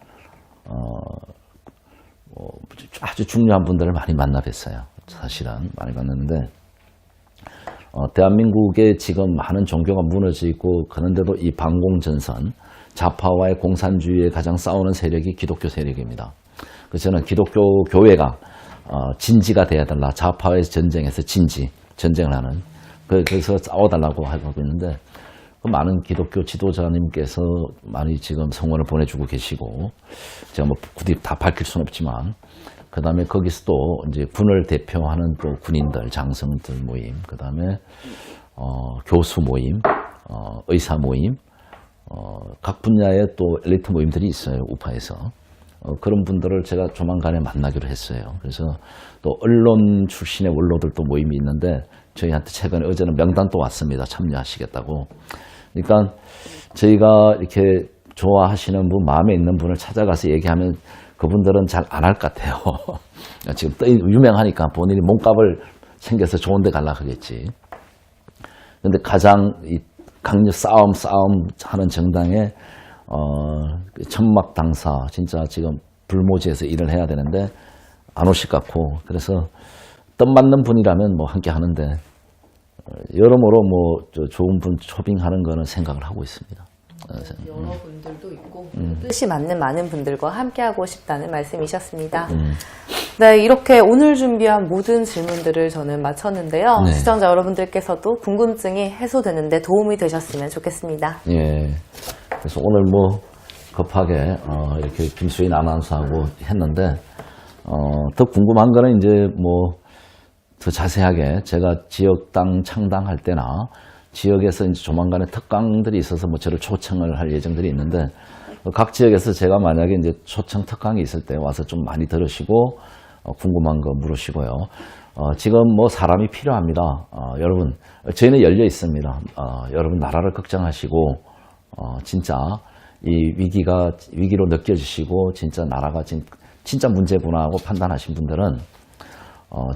아주 중요한 분들을 많이 만나 뵀어요. 사실은 많이 만났는데 대한민국에 지금 많은 종교가 무너져 있고 그런데도 이 반공전선 좌파와의 공산주의에 가장 싸우는 세력이 기독교 세력입니다. 그래서 저는 기독교 교회가 진지가 돼야 된다. 좌파와의 전쟁에서 전쟁을 하는 그래서 싸워달라고 하고 있는데 그 많은 기독교 지도자님께서 많이 지금 성원을 보내주고 계시고 제가 뭐 굳이 다 밝힐 수는 없지만 그 다음에 거기서 또 이제 군을 대표하는 또 군인들, 장성들 모임, 그 다음에 교수 모임, 의사 모임, 각 분야의 또 엘리트 모임들이 있어요, 우파에서. 그런 분들을 제가 조만간에 만나기로 했어요. 그래서 또 언론 출신의 원로들도 모임이 있는데 저희한테 최근에 어제는 명단 또 왔습니다. 참여하시겠다고. 그러니까 저희가 이렇게 좋아하시는 분, 마음에 있는 분을 찾아가서 얘기하면 그분들은 잘 안 할 것 같아요. 지금 유명하니까 본인이 몸값을 챙겨서 좋은 데 가려고 하겠지. 근데 가장 이 강력 싸움 하는 정당에 천막 당사 진짜 지금 불모지에서 일을 해야 되는데 안 오실 것 같고 그래서 뜻 맞는 분이라면 뭐 함께 하는데 여러모로 뭐 좋은 분 초빙하는 거는 생각을 하고 있습니다. 여러분들도 있고 뜻이 맞는 많은 분들과 함께하고 싶다는 말씀이셨습니다. 네, 이렇게 오늘 준비한 모든 질문들을 저는 마쳤는데요. 네. 시청자 여러분들께서도 궁금증이 해소되는데 도움이 되셨으면 좋겠습니다. 예. 그래서 오늘 뭐 급하게 이렇게 김수인 아나운서하고 했는데 더 궁금한 거는 이제 뭐 더 자세하게 제가 지역당 창당할 때나 지역에서 이제 조만간에 특강들이 있어서 뭐 저를 초청을 할 예정들이 있는데 각 지역에서 제가 만약에 이제 초청 특강이 있을 때 와서 좀 많이 들으시고 궁금한 거 물으시고요. 지금 뭐 사람이 필요합니다. 여러분 저희는 열려 있습니다. 여러분 나라를 걱정하시고 진짜 이 위기로 느껴지시고 진짜 나라가 진짜 문제구나 하고 판단하신 분들은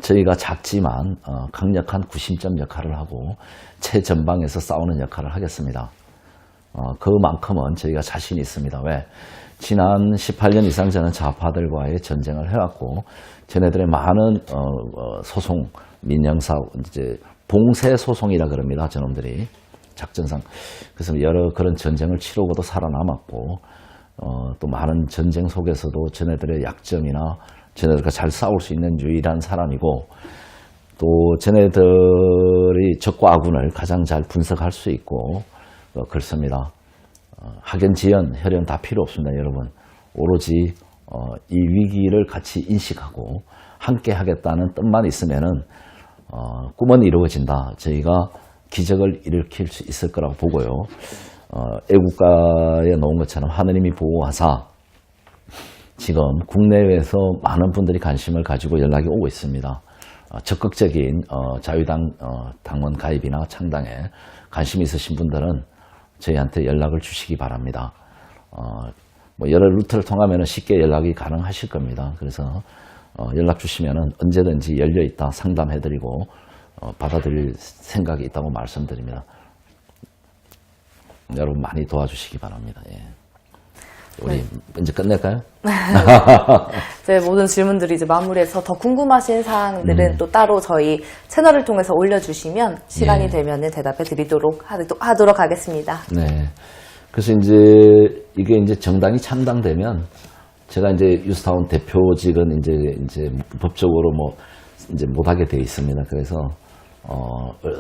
저희가 작지만 강력한 구심점 역할을 하고 최전방에서 싸우는 역할을 하겠습니다. 그만큼은 저희가 자신이 있습니다. 왜? 지난 18년 이상 저는 좌파들과의 전쟁을 해왔고 쟤네들의 많은 소송, 민영사, 이제 봉쇄 소송이라 그럽니다. 저놈들이 작전상. 그래서 여러 그런 전쟁을 치르고도 살아남았고 또 많은 전쟁 속에서도 쟤네들의 약점이나 쟤네들과 잘 싸울 수 있는 유일한 사람이고 또 쟤네들이 적과 아군을 가장 잘 분석할 수 있고 그렇습니다. 학연, 지연, 혈연 다 필요 없습니다, 여러분. 오로지 이 위기를 같이 인식하고 함께 하겠다는 뜻만 있으면은 꿈은 이루어진다. 저희가 기적을 일으킬 수 있을 거라고 보고요. 애국가에 놓은 것처럼 하느님이 보호하사 지금 국내외에서 많은 분들이 관심을 가지고 연락이 오고 있습니다. 적극적인 자유당 당원 가입이나 창당에 관심이 있으신 분들은 저희한테 연락을 주시기 바랍니다. 뭐 여러 루트를 통하면 쉽게 연락이 가능하실 겁니다. 그래서 연락 주시면 언제든지 열려있다 상담해드리고 받아들일 생각이 있다고 말씀드립니다. 여러분 많이 도와주시기 바랍니다. 예. 우리 이제 끝낼까요? 제 모든 질문들이 이제 마무리해서 더 궁금하신 사항들은 또 따로 저희 채널을 통해서 올려주시면 시간이 예. 되면 대답해 드리도록 하도록 하겠습니다. 네. 그래서 이제 이게 이제 정당이 창당되면 제가 이제 유스타운 대표직은 이제 법적으로 뭐 이제 못하게 돼 있습니다. 그래서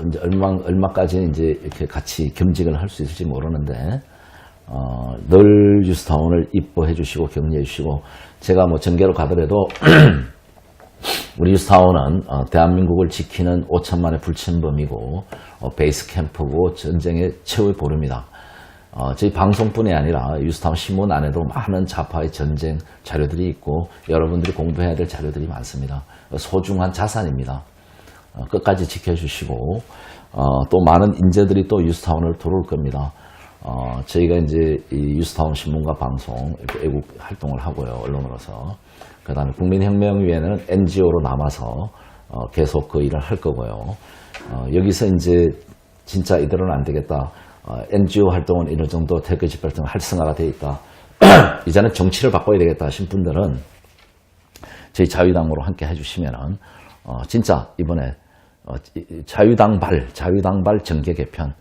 이제 얼마까지 이제 이렇게 같이 겸직을 할 수 있을지 모르는데 늘 유스타운을 이뻐해 주시고 격려해 주시고 제가 뭐 전개로 가더라도 우리 유스타운은 대한민국을 지키는 5천만의 불침범이고 베이스 캠프고 전쟁의 최후의 보루입니다. 저희 방송뿐이 아니라 유스타운 신문 안에도 많은 좌파의 전쟁 자료들이 있고 여러분들이 공부해야 될 자료들이 많습니다. 소중한 자산입니다. 끝까지 지켜주시고 또 많은 인재들이 또 유스타운을 들어올 겁니다. 저희가 이제 이 유스타운 신문과 방송 이렇게 애국 활동을 하고요, 언론으로서. 그 다음에 국민혁명위원회는 NGO로 남아서 계속 그 일을 할 거고요. 여기서 이제 진짜 이대로는 안 되겠다. NGO 활동은 이런 정도 태극기 활동 활성화가 되어 있다. 이제는 정치를 바꿔야 되겠다 하신 분들은 저희 자유당으로 함께 해주시면은 진짜 이번에 자유당발 정계 개편,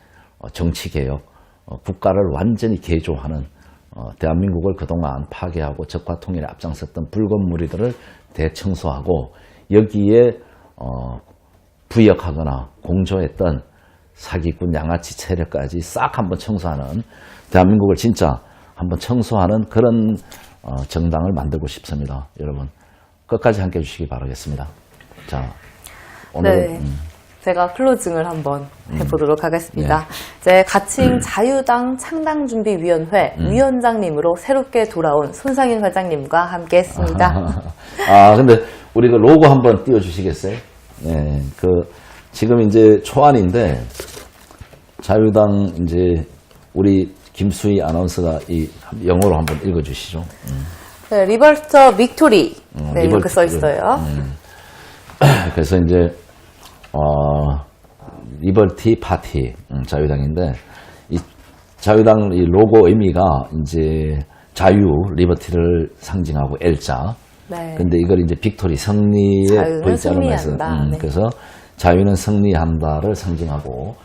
정치 개혁, 국가를 완전히 개조하는 대한민국을 그동안 파괴하고 적과 통일에 앞장섰던 붉은 무리들을 대청소하고 여기에 부역하거나 공조했던 사기꾼 양아치 세력까지 싹 한번 청소하는 대한민국을 진짜 한번 청소하는 그런 정당을 만들고 싶습니다. 여러분 끝까지 함께 해주시기 바라겠습니다. 자, 오늘은 네. 제가 클로징을 한번 해보도록 하겠습니다. 이제 가칭 자유당 창당준비위원회 위원장님으로 새롭게 돌아온 손상인 회장님과 함께 했습니다. 근데 우리 그 로고 한번 띄워주시겠어요? 네, 지금 이제 초안인데 자유당 이제 우리 김수희 아나운서가 이 영어로 한번 읽어주시죠. 네, 리버터 빅토리. 네, 이렇게 써 있어요. 그래서 이제 리버티 파티 자유당인데 이 자유당 이 로고 의미가 이제 자유 리버티를 상징하고 L자. 네. 근데 이걸 이제 빅토리 승리의 자유는 V자로 해서 승리한다. 네. 그래서 자유는 승리한다를 상징하고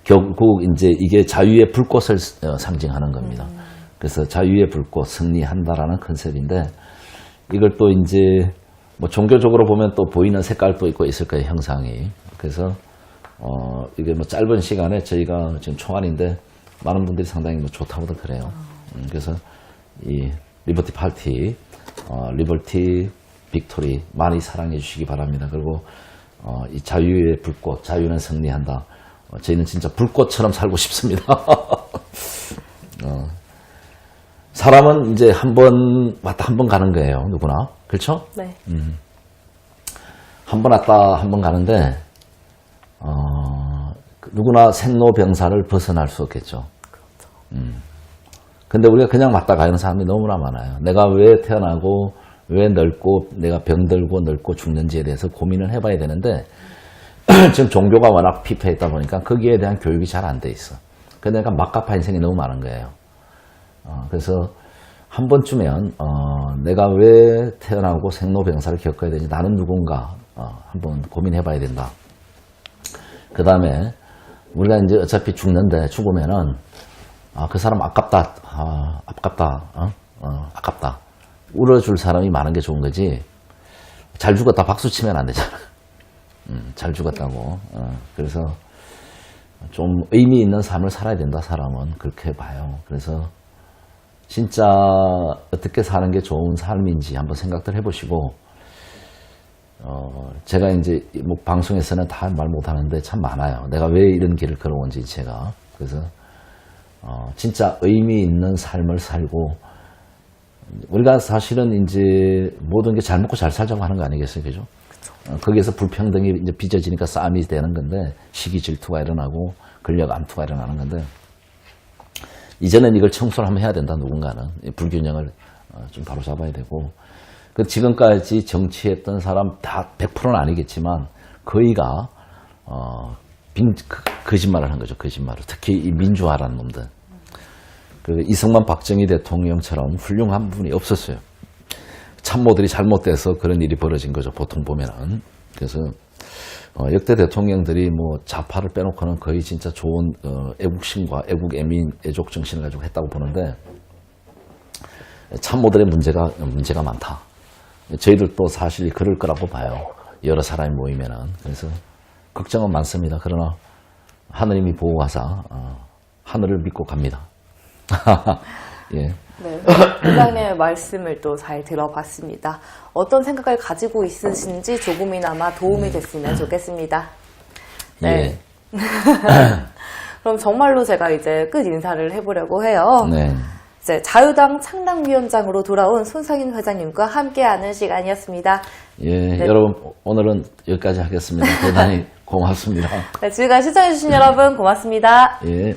결국 이제 이게 자유의 불꽃을 상징하는 겁니다. 그래서 자유의 불꽃 승리한다라는 컨셉인데 이걸 또 이제 뭐 종교적으로 보면 또 보이는 색깔도 있고 있을 거예요, 형상이. 그래서 이게 뭐 짧은 시간에 저희가 지금 초안인데 많은 분들이 상당히 뭐 좋다고도 그래요. 그래서 이 리버티 파티, 리버티 빅토리 많이 사랑해 주시기 바랍니다. 그리고 이 자유의 불꽃, 자유는 승리한다. 저희는 진짜 불꽃처럼 살고 싶습니다. 사람은 이제 한 번 왔다 한 번 가는 거예요, 누구나. 그렇죠? 네. 한 번 왔다 한 번 가는데 누구나 생로병사를 벗어날 수 없겠죠. 근데 우리가 그냥 왔다 가는 사람이 너무나 많아요. 내가 왜 태어나고 왜 늙고 내가 병들고 늙고 죽는지에 대해서 고민을 해봐야 되는데 지금 종교가 워낙 피폐했다 보니까 거기에 대한 교육이 잘 안 돼 있어. 그러니까 막가파 인생이 너무 많은 거예요. 그래서 한 번쯤엔 내가 왜 태어나고 생로병사를 겪어야 되지? 나는 누군가 한번 고민해봐야 된다. 그 다음에 우리가 이제 어차피 죽는데 죽으면은 그 사람 아깝다. 아깝다. 아깝다. 울어줄 사람이 많은 게 좋은 거지. 잘 죽었다 박수 치면 안 되잖아. 잘 죽었다고. 그래서 좀 의미 있는 삶을 살아야 된다, 사람은. 그렇게 봐요. 그래서 진짜 어떻게 사는 게 좋은 삶인지 한번 생각들 해보시고, 제가 이제 뭐 방송에서는 다 말 못하는데 참 많아요. 내가 왜 이런 길을 걸어온지 제가. 그래서 진짜 의미 있는 삶을 살고, 우리가 사실은 이제 모든 게 잘 먹고 잘 살자고 하는 거 아니겠어요, 그죠? 거기에서 불평등이 이제 빚어지니까 싸움이 되는 건데, 시기 질투가 일어나고 권력 암투가 일어나는 건데, 이제는 이걸 청소를 한번 해야 된다, 누군가는. 이 불균형을 좀 바로잡아야 되고, 그 지금까지 정치했던 사람 다 100%는 아니겠지만 거의가 거짓말을 한 거죠. 거짓말을. 특히 이 민주화라는 놈들. 그 이승만 박정희 대통령처럼 훌륭한 분이 없었어요. 참모들이 잘못돼서 그런 일이 벌어진 거죠. 보통 보면은. 그래서 역대 대통령들이 뭐 좌파를 빼놓고는 거의 진짜 좋은 애국심과 애국 애민 애족 정신을 가지고 했다고 보는데, 참모들의 문제가 많다. 저희들도 사실 그럴 거라고 봐요. 여러 사람이 모이면은. 그래서 걱정은 많습니다. 그러나 하느님이 보호하사 하늘을 믿고 갑니다. 예. 네, 회장님의 말씀을 또 잘 들어봤습니다. 어떤 생각을 가지고 있으신지 조금이나마 도움이 됐으면 좋겠습니다. 네. 예. 그럼 정말로 제가 이제 끝 인사를 해보려고 해요. 네. 이제 자유당 창당위원장으로 돌아온 손상인 회장님과 함께하는 시간이었습니다. 예, 네. 여러분 오늘은 여기까지 하겠습니다. 대단히 고맙습니다. 네, 지금까지 시청해주신 여러분 고맙습니다. 예.